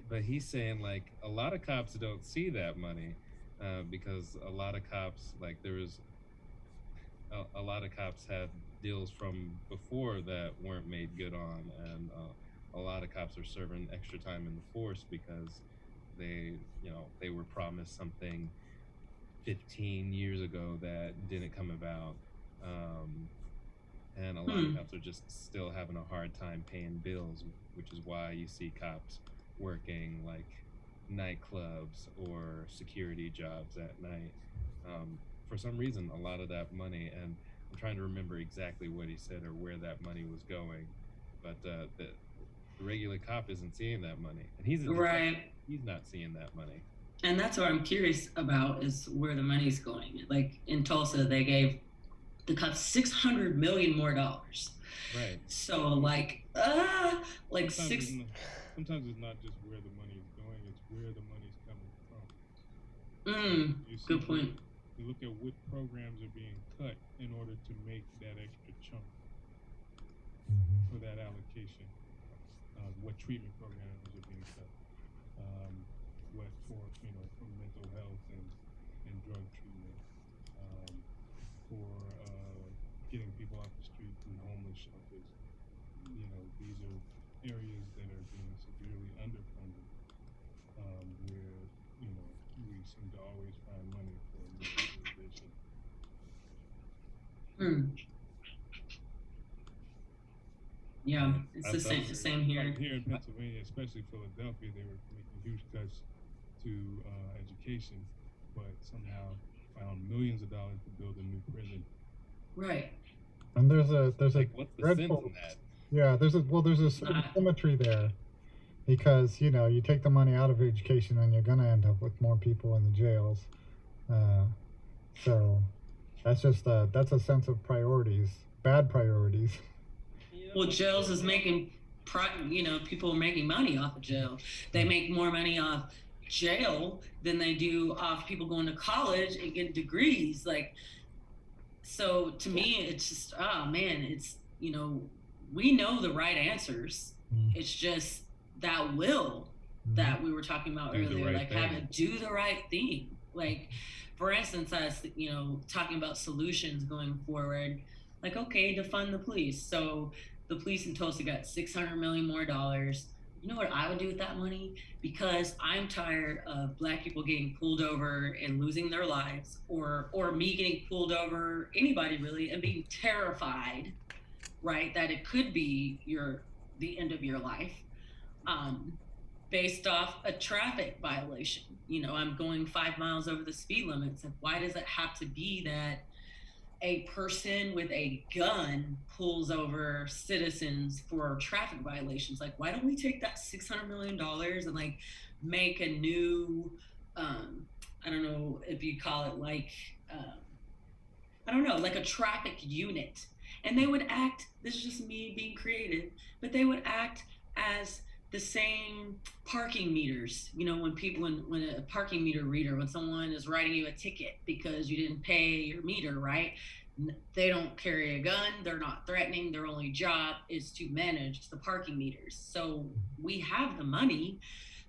But he's saying like a lot of cops don't see that money because a lot of cops, like there was a lot of cops had deals from before that weren't made good on, and a lot of cops are serving extra time in the force because they were promised something 15 years ago that didn't come about. And a lot of cops are just still having a hard time paying bills, which is why you see cops working like nightclubs or security jobs at night. For some reason, a lot of that money, and I'm trying to remember exactly what he said or where that money was going, but the regular cop isn't seeing that money, and he's a detective. Right. He's not seeing that money. And that's what I'm curious about is where the money's going. Like in Tulsa, they gave the cops $600 million more. Right. So like sometimes six. Sometimes it's not just where the money is going; it's where the money's coming from. Good point. You look at what programs are being cut in order to make that extra chunk for that allocation. What treatment programs are being cut? What for mental health and drug treatment, for getting people off the street from homeless shelters. These are areas that are being severely underfunded, where we seem to always find money for militarization. Yeah, it's the same here. Like here in Pennsylvania, especially Philadelphia, they were making huge cuts to education, but somehow found millions of dollars to build a new prison. Right. And there's a what's the sense in that? Yeah, there's a certain symmetry there, because you take the money out of education and you're gonna end up with more people in the jails. So that's just that's a sense of priorities, bad priorities. Well, jails is making, people are making money off of jail. They make more money off jail than they do off people going to college and getting degrees. Like, so to me, it's just, oh man, it's, we know the right answers. It's just that will that we were talking about earlier, like having to do the right thing. Like, for instance, us, talking about solutions going forward, like, okay, defund the police. So the police in Tulsa got $600 million more. You know what I would do with that money? Because I'm tired of Black people getting pulled over and losing their lives, or me getting pulled over, anybody really, and being terrified, right, that it could be the end of your life, based off a traffic violation. I'm going 5 miles over the speed limit. It's like, why does it have to be that a person with a gun pulls over citizens for traffic violations? Like, why don't we take that $600 million and like make a new, I don't know if you call it like, I don't know, like a traffic unit. And they would act, this is just me being creative, but they would act as the same parking meters. When a parking meter reader, when someone is writing you a ticket because you didn't pay your meter, right? They don't carry a gun, they're not threatening, their only job is to manage the parking meters. So we have the money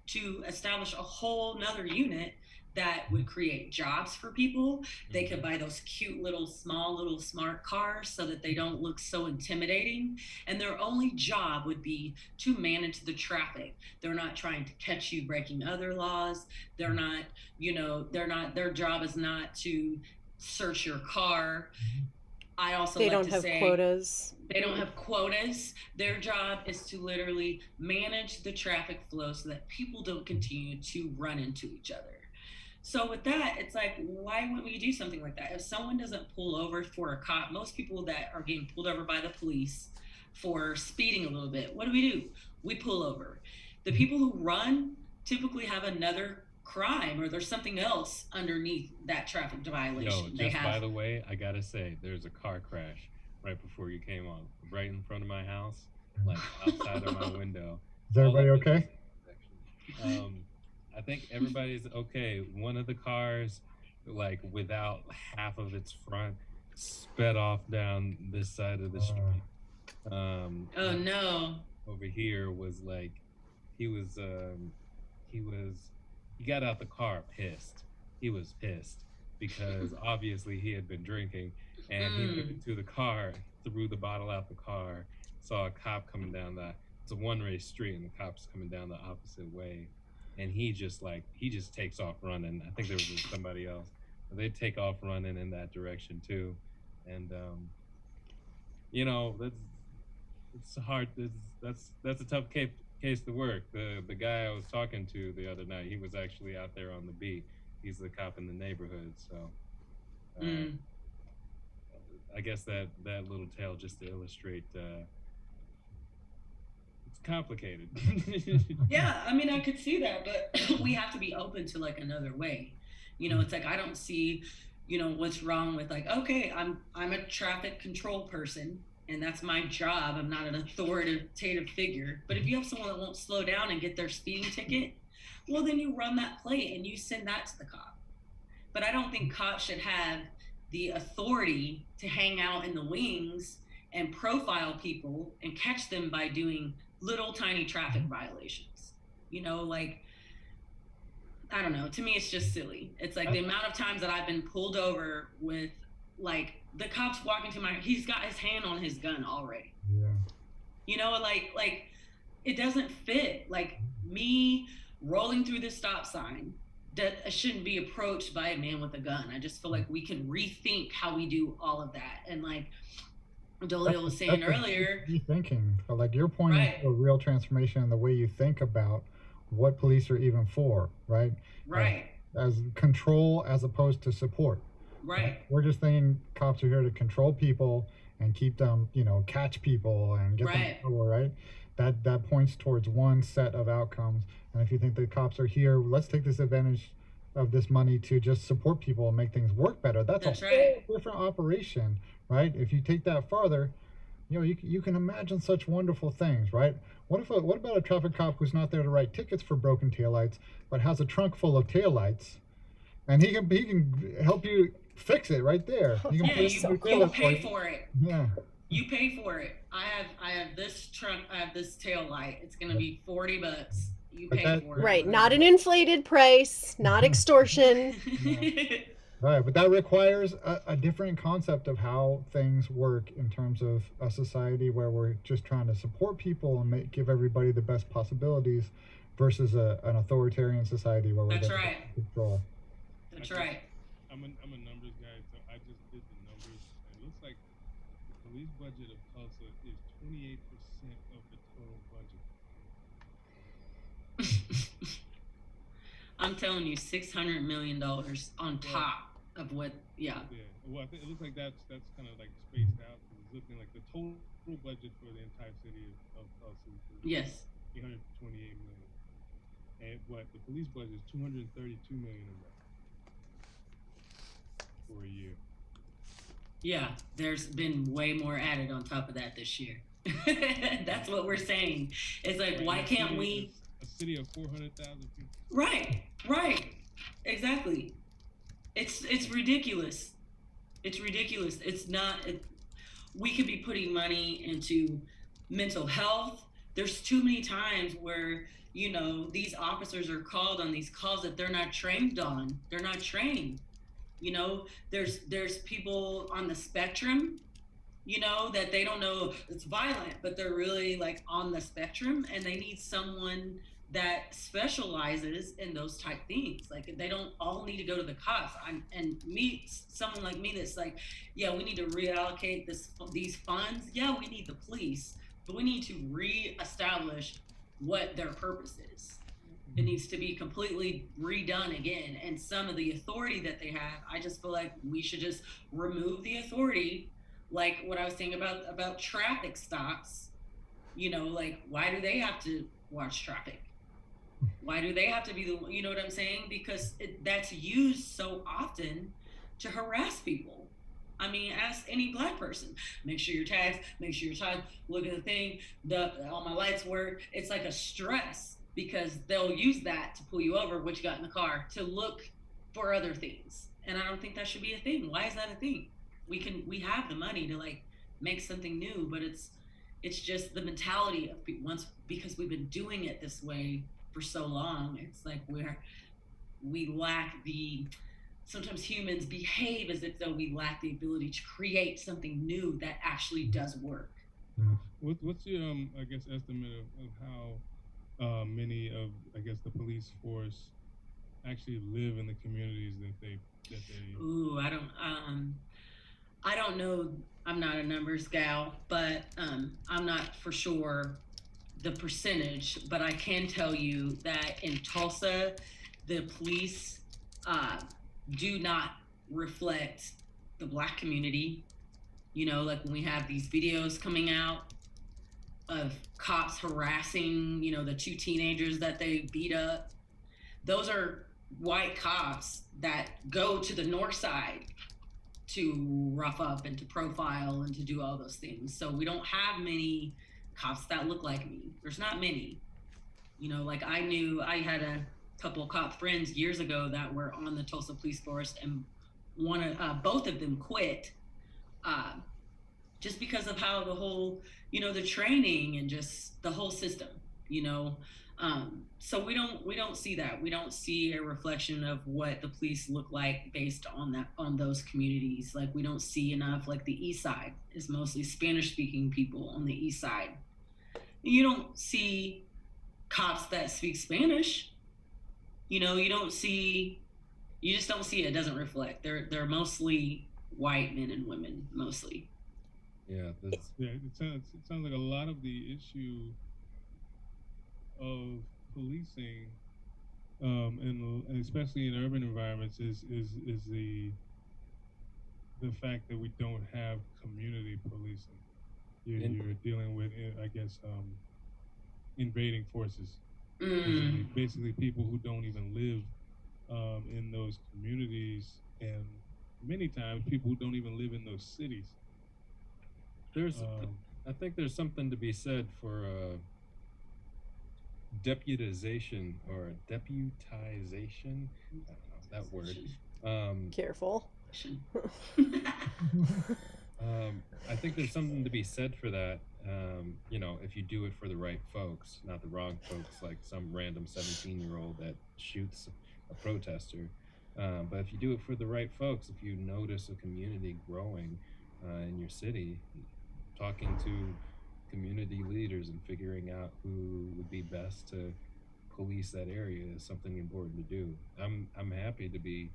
to establish a whole nother unit that would create jobs for people. They could buy those cute little smart cars so that they don't look so intimidating. And their only job would be to manage the traffic. They're not trying to catch you breaking other laws. They're not, their job is not to search your car. I also they don't have quotas. They don't have quotas. Their job is to literally manage the traffic flow so that people don't continue to run into each other. So with that, it's like, why wouldn't we do something like that? If someone doesn't pull over for a cop, most people that are getting pulled over by the police for speeding a little bit, what do? We pull over. The people who run typically have another crime, or there's something else underneath that traffic violation. By the way, I gotta say, there's a car crash right before you came on, right in front of my house, like outside of my window. Is everybody okay? I think everybody's okay. One of the cars, like without half of its front, sped off down this side of the street. Oh no. Over here was like, he got out the car pissed. He was pissed because obviously he had been drinking, and he went into the car, threw the bottle out the car, saw a cop coming down it's a one-way street, and the cop's coming down the opposite way, and he just takes off running. I think there was somebody else, but they take off running in that direction too, and you know, it's hard. That's a tough case to work. The guy I was talking to the other night, he was actually out there on the beat. He's the cop in the neighborhood, so I guess that little tale just to illustrate it's complicated. Yeah, I mean, I could see that, but we have to be open to like another way. You know, it's like I don't see, you know, what's wrong with like, okay, I'm a traffic control person, and that's my job. I'm not an authoritative figure. But if you have someone that won't slow down and get their speeding ticket, well, then you run that plate and you send that to the cop. But I don't think cops should have the authority to hang out in the wings and profile people and catch them by doing little tiny traffic violations. You know, like, I don't know. To me, it's just silly. It's like the amount of times that I've been pulled over with, like, the cops walking to he's got his hand on his gun already. Yeah. You know, like it doesn't fit. Like, me rolling through this stop sign that shouldn't be approached by a man with a gun. I just feel like we can rethink how we do all of that. And like Dolio was saying earlier, thinking, like, you're pointing to a real transformation in the way you think about what police are even for, right? Right. As control as opposed to support. Right. We're just thinking cops are here to control people and keep them, you know, catch people and get them in trouble, right? That points towards one set of outcomes. And if you think the cops are here, let's take this advantage of this money to just support people and make things work better. That's a whole different operation, right? If you take that farther, you know, you can imagine such wonderful things, right? What about a traffic cop who's not there to write tickets for broken taillights, but has a trunk full of taillights, and he can help you fix it right there. You pay for it. Yeah. You pay for it. I have this trunk. I have this tail light. It's gonna be $40. You pay for it. Right. Not an inflated price. Not extortion. Right, but that requires a different concept of how things work in terms of a society where we're just trying to support people and give everybody the best possibilities, versus an authoritarian society where we're control. That's right. I'm a numbers guy, so I just did the numbers. It looks like the police budget of Tulsa is 28% of the total budget. I'm telling you, $600 million on top of what? Yeah. Well, I think it looks like that's kind of like spaced out. It's looking like the total budget for the entire city of Tulsa is 828 million, and what the police budget is 232 million of that for a year. Yeah, there's been way more added on top of that this year. That's what we're saying. It's like, why can't we? A city of 400,000 people. Right. Exactly. It's ridiculous. It's ridiculous. It's not. We could be putting money into mental health. There's too many times where, you know, these officers are called on these calls that they're not trained on. They're not trained. You know, there's people on the spectrum, you know, that they don't know it's violent, but they're really like on the spectrum, and they need someone that specializes in those type things. Like, they don't all need to go to the cops. Someone like me that's like, yeah, we need to reallocate these funds. Yeah, we need the police, but we need to reestablish what their purpose is. It needs to be completely redone again. And some of the authority that they have, I just feel like we should just remove the authority. Like what I was saying about traffic stops, you know, like, why do they have to watch traffic? Why do they have to be you know what I'm saying? Because that's used so often to harass people. I mean, ask any black person, make sure you're tagged, look at the thing, all my lights work. It's like a stress, because they'll use that to pull you over, what you got in the car, to look for other things. And I don't think that should be a thing. Why is that a thing? We have the money to like make something new, but It's just the mentality of people once, because we've been doing it this way for so long. It's like we lack the, sometimes humans behave as if though we lack the ability to create something new that actually does work. What's your I guess estimate of how many of, I guess, the police force actually live in the communities that they Ooh, I don't know. I'm not a numbers gal, but I'm not for sure the percentage, but I can tell you that in Tulsa, the police uh, do not reflect the Black community. You know, like when we have these videos coming out of cops harassing, you know, the two teenagers that they beat up, those are white cops that go to the north side to rough up and to profile and to do all those things. So we don't have many cops that look like me. There's not many. You know, like I had a couple cop friends years ago that were on the Tulsa police force, and both of them quit uh, just because of how the whole, you know, the training and just the whole system, you know. So we don't see that. We don't see a reflection of what the police look like based on that, on those communities. Like we don't see enough. Like the East Side is mostly Spanish speaking people on the East Side. You don't see cops that speak Spanish. You know, you just don't see it. It doesn't reflect. They're mostly white men and women, mostly. Yeah, it sounds like a lot of the issue of policing, and especially in urban environments, is the fact that we don't have community policing. You're dealing with, I guess, invading forces. Basically, people who don't even live in those communities, and many times people who don't even live in those cities. I think there's something to be said for deputization or deputization. I don't know that word. Careful. I think there's something to be said for that. You know, if you do it for the right folks, not the wrong folks, like some random 17-year-old that shoots a protester. But if you do it for the right folks, if you notice a community growing in your city, talking to community leaders and figuring out who would be best to police that area is something important to do. I'm happy to be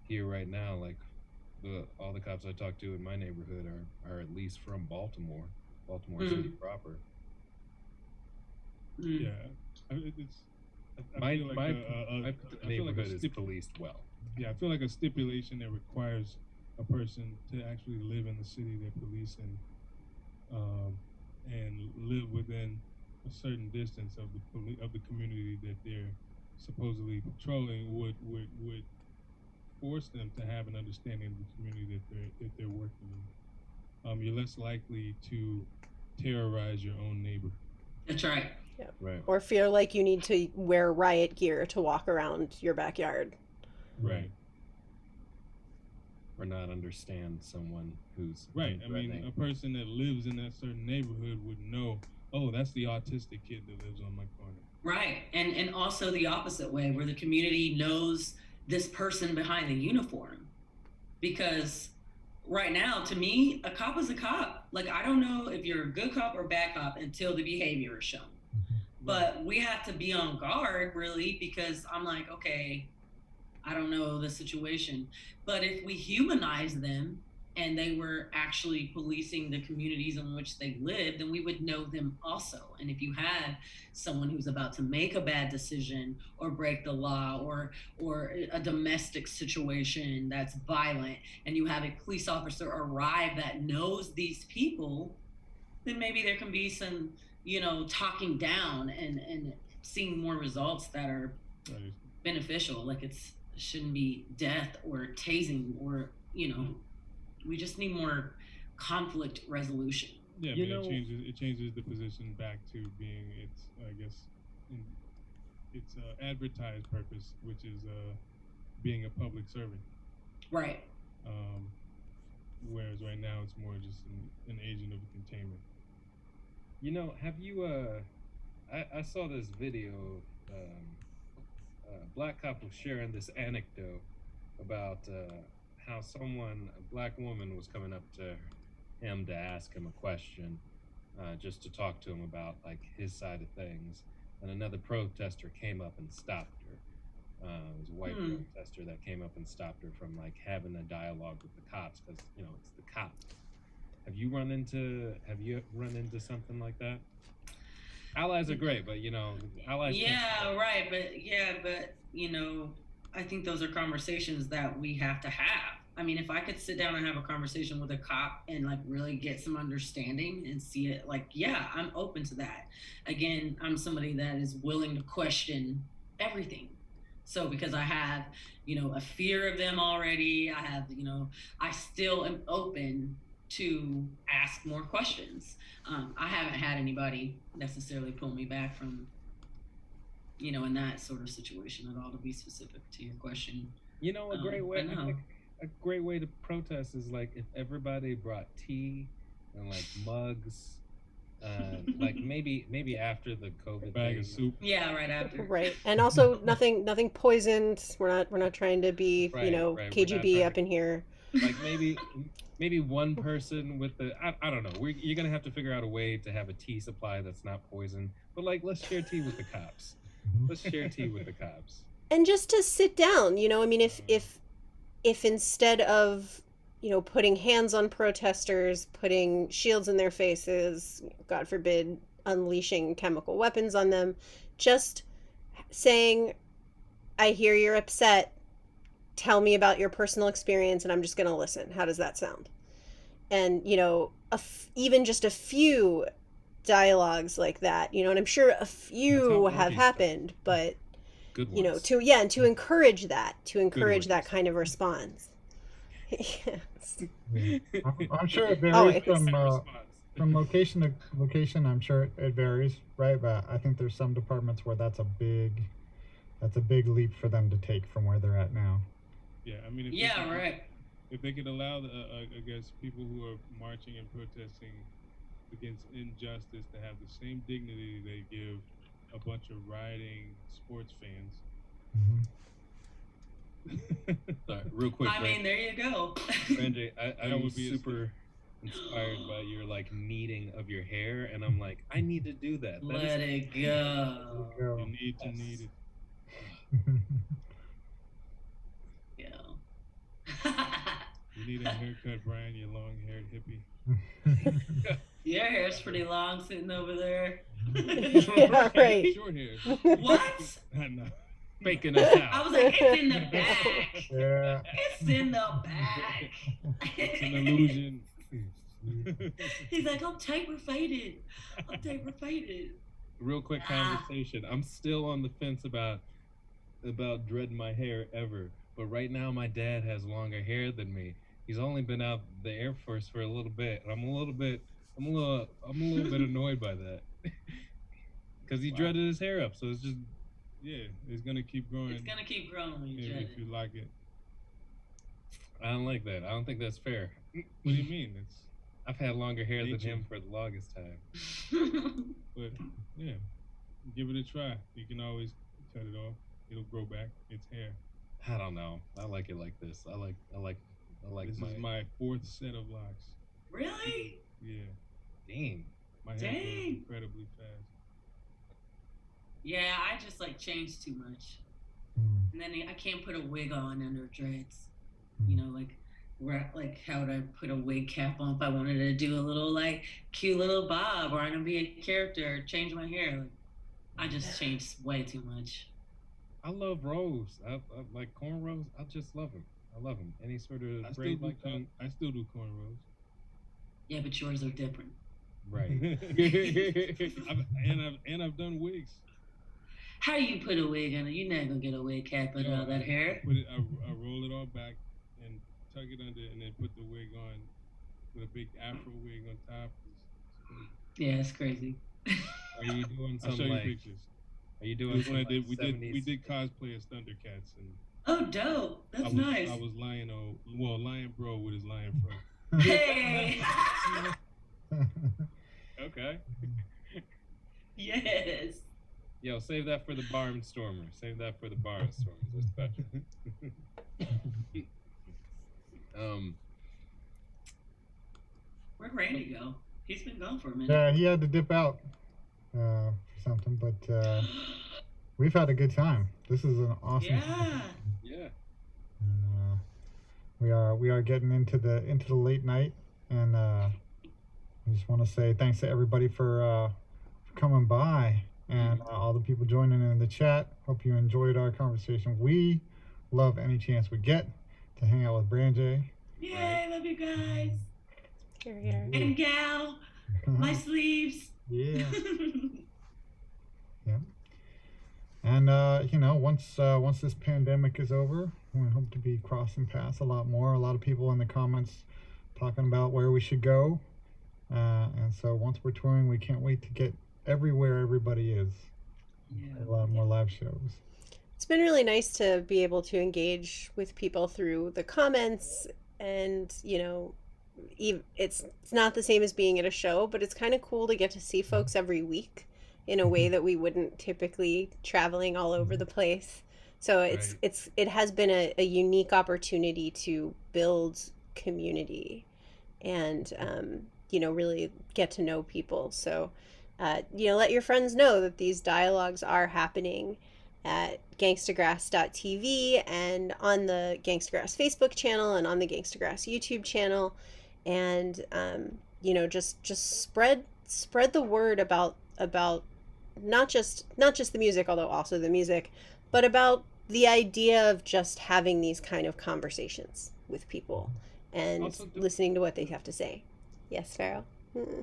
here right now. Like all the cops I talk to in my neighborhood are at least from Baltimore City proper. Yeah, my neighborhood is policed well. Yeah, I feel like a stipulation that requires a person to actually live in the city they're policing, and live within a certain distance of the community that they're supposedly patrolling would force them to have an understanding of the community that they're working in. You're less likely to terrorize your own neighbor. That's right. Yeah. Right. Or feel like you need to wear riot gear to walk around your backyard. Right. Or not understand someone who's right. I mean, a person that lives in that certain neighborhood would know, oh, that's the autistic kid that lives on my corner. Right. And also the opposite way, where the community knows this person behind the uniform. Because right now, to me, a cop is a cop. Like, I don't know if you're a good cop or bad cop until the behavior is shown. But we have to be on guard, really, because I'm like, okay, I don't know the situation. But if we humanize them and they were actually policing the communities in which they live, then we would know them also. And if you had someone who's about to make a bad decision or break the law, or a domestic situation that's violent, and you have a police officer arrive that knows these people, then maybe there can be some, you know, talking down and seeing more results that are beneficial. Like it shouldn't be death or tasing, or, you know, we just need more conflict resolution. Yeah, it changes the position back to being its, I guess, its advertised purpose, which is being a public servant. Right. Whereas right now it's more just an agent of containment. Have you I saw this video. Black cop was sharing this anecdote about how a black woman, was coming up to him to ask him a question, just to talk to him about like his side of things, and another protester came up and stopped her. It was a white protester that came up and stopped her from like having a dialogue with the cops because it's the cops. Have you run into something like that? Allies are great, but allies. Yeah, right. But I think those are conversations that we have to have. I mean, if I could sit down and have a conversation with a cop and like really get some understanding and see it, like, yeah, I'm open to that. Again, I'm somebody that is willing to question everything. So because I have, a fear of them already, I still am open to ask more questions. I haven't had anybody necessarily pull me back from, in that sort of situation at all, to be specific to your question. A great way. A great way to protest is like if everybody brought tea and like mugs. Like maybe after the COVID bag of soup. Yeah, right after. Right, and also nothing poisoned. We're not trying to be right. KGB up in here. Like maybe one person with the I don't know. You're gonna have to figure out a way to have a tea supply that's not poison. But like, let's share tea with the cops. Let's share tea with the cops. And just to sit down, I mean, if instead of putting hands on protesters, putting shields in their faces, God forbid, unleashing chemical weapons on them, just saying, I hear you're upset, tell me about your personal experience, and I'm just going to listen. How does that sound? And, even just a few dialogues like that, and I'm sure a few have happened, but, to encourage that kind of response. Yes. I'm sure it varies from location to location. I'm sure it varies, right? But I think there's some departments where that's a big leap for them to take from where they're at now. Yeah, I mean, if they could allow I guess people who are marching and protesting against injustice to have the same dignity they give a bunch of rioting sports fans. Mm-hmm. Sorry, real quick. I mean, there you go. Randy, I would be super inspired by your like kneading of your hair, and I'm like, I need to do that. Let it go. You need to knead it. Yeah. You need a haircut, Brian. You long-haired hippie. Your hair's pretty long, sitting over there. Yeah, right. Short hair. What? I know. Faking us out. I was like, it's in the back. Yeah. It's in the back. It's an illusion. He's like, I'm taper faded. Real quick conversation. I'm still on the fence about dreading my hair ever. But right now, my dad has longer hair than me. He's only been out the Air Force for a little bit. I'm a little bit annoyed by that. Because he dreaded his hair up, so it's just. Yeah, it's gonna keep growing. It's gonna keep growing when you if you like it. I don't like that. I don't think that's fair. What do you mean? I've had longer hair than him for the longest time. But yeah, give it a try. You can always cut it off. It'll grow back. It's hair. I don't know. I like it like this. I like. This is my fourth set of locks. Really? Yeah. Dang. My hair grows incredibly fast. Yeah, I just like change too much, and then I can't put a wig on under dreads. Like how would I put a wig cap on if I wanted to do a little like cute little bob, or I'm gonna be a character, or change my hair? Like, I just change way too much. I love rolls. I like cornrows. I just love them. I love them. Any sort of braid like that. I still do cornrows. Yeah, but yours are different. Right. I've done wigs. How do you put a wig on it? You're not gonna get a wig cap with all that hair. I roll it all back and tuck it under, and then put the wig on with a big afro wig on top. Yeah, it's crazy. Are you doing I'll show you pictures. Are you doing something like we did cosplay as Thundercats, and oh, dope! That's nice. I was Lion Bro with his Lion Fro. Hey. I Okay. Yes. Yo, save that for the barnstormer. Save that for the barnstormers. They're special. Where'd Randy go? He's been gone for a minute. Yeah, he had to dip out for something, but we've had a good time. This is an awesome. Yeah. We are getting into the late night, and I just want to say thanks to everybody for coming by, and all the people joining in the chat. Hope you enjoyed our conversation. We love any chance we get to hang out with Branjay. Yay, love you guys. Here. And gal, my sleeves. Yeah. Yeah. And once this pandemic is over, we hope to be crossing paths a lot more. A lot of people in the comments talking about where we should go. And so once we're touring, we can't wait to get everywhere everybody is. Yeah. A lot more live shows. It's been really nice to be able to engage with people through the comments, and it's not the same as being at a show, but it's kind of cool to get to see folks every week in a way that we wouldn't typically, traveling all over the place. So it has been a unique opportunity to build community and really get to know people. So let your friends know that these dialogues are happening at Gangstagrass.tv and on the Gangstagrass Facebook channel and on the Gangstagrass YouTube channel, and just spread the word about not just the music, although also the music, but about the idea of just having these kind of conversations with people and also listening to what they have to say. Yes, Farrell?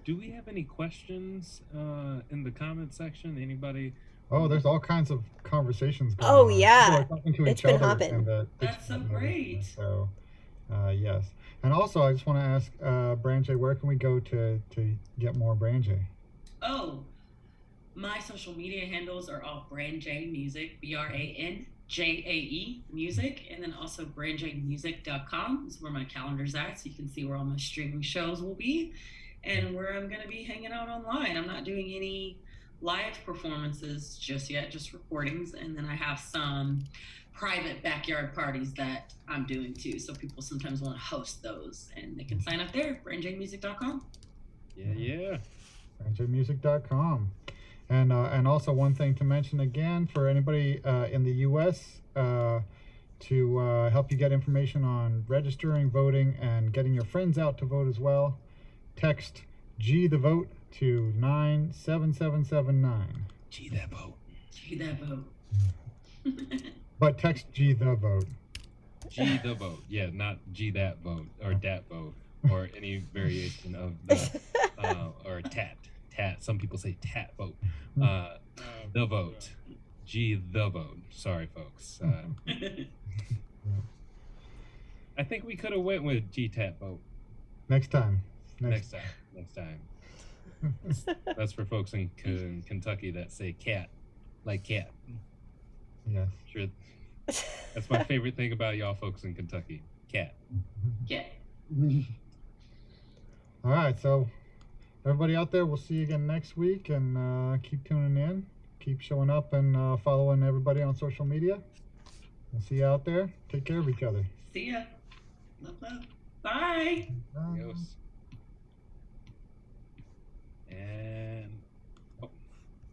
Do we have any questions in the comment section? Anybody? Oh, there's all kinds of conversations going on. Oh, yeah. It's been hopping. That's so great. So, yes. And also, I just want to ask Branjay, where can we go to get more Branjay? Oh, my social media handles are all Branjay Music, BRANJAE Music, and then also branjaymusic.com is where my calendar's at, so you can see where all my streaming shows will be and where I'm going to be hanging out online. I'm not doing any live performances just yet, just recordings, and then I have some private backyard parties that I'm doing too, so people sometimes want to host those, and they can sign up there, branjaymusic.com. Yeah. branjaymusic.com. And also one thing to mention again for anybody in the U.S. To help you get information on registering, voting, and getting your friends out to vote as well, text G the vote to 97779. G that vote. G that vote. But text G the vote. G the vote. Yeah, not G that vote or dat vote or any variation of the or tat. Some people say tat vote. The vote. G the vote. Sorry, folks. I think we could have went with G tat vote. Next time. Next time. That's for folks in Kentucky that say cat, like cat. Yes. Sure. That's my favorite thing about y'all folks in Kentucky. Cat. Yeah. All right, so everybody out there, we'll see you again next week, and keep tuning in, keep showing up, and following everybody on social media. We'll see you out there. Take care of each other. See ya. Love. Bye. Bye. Adios. And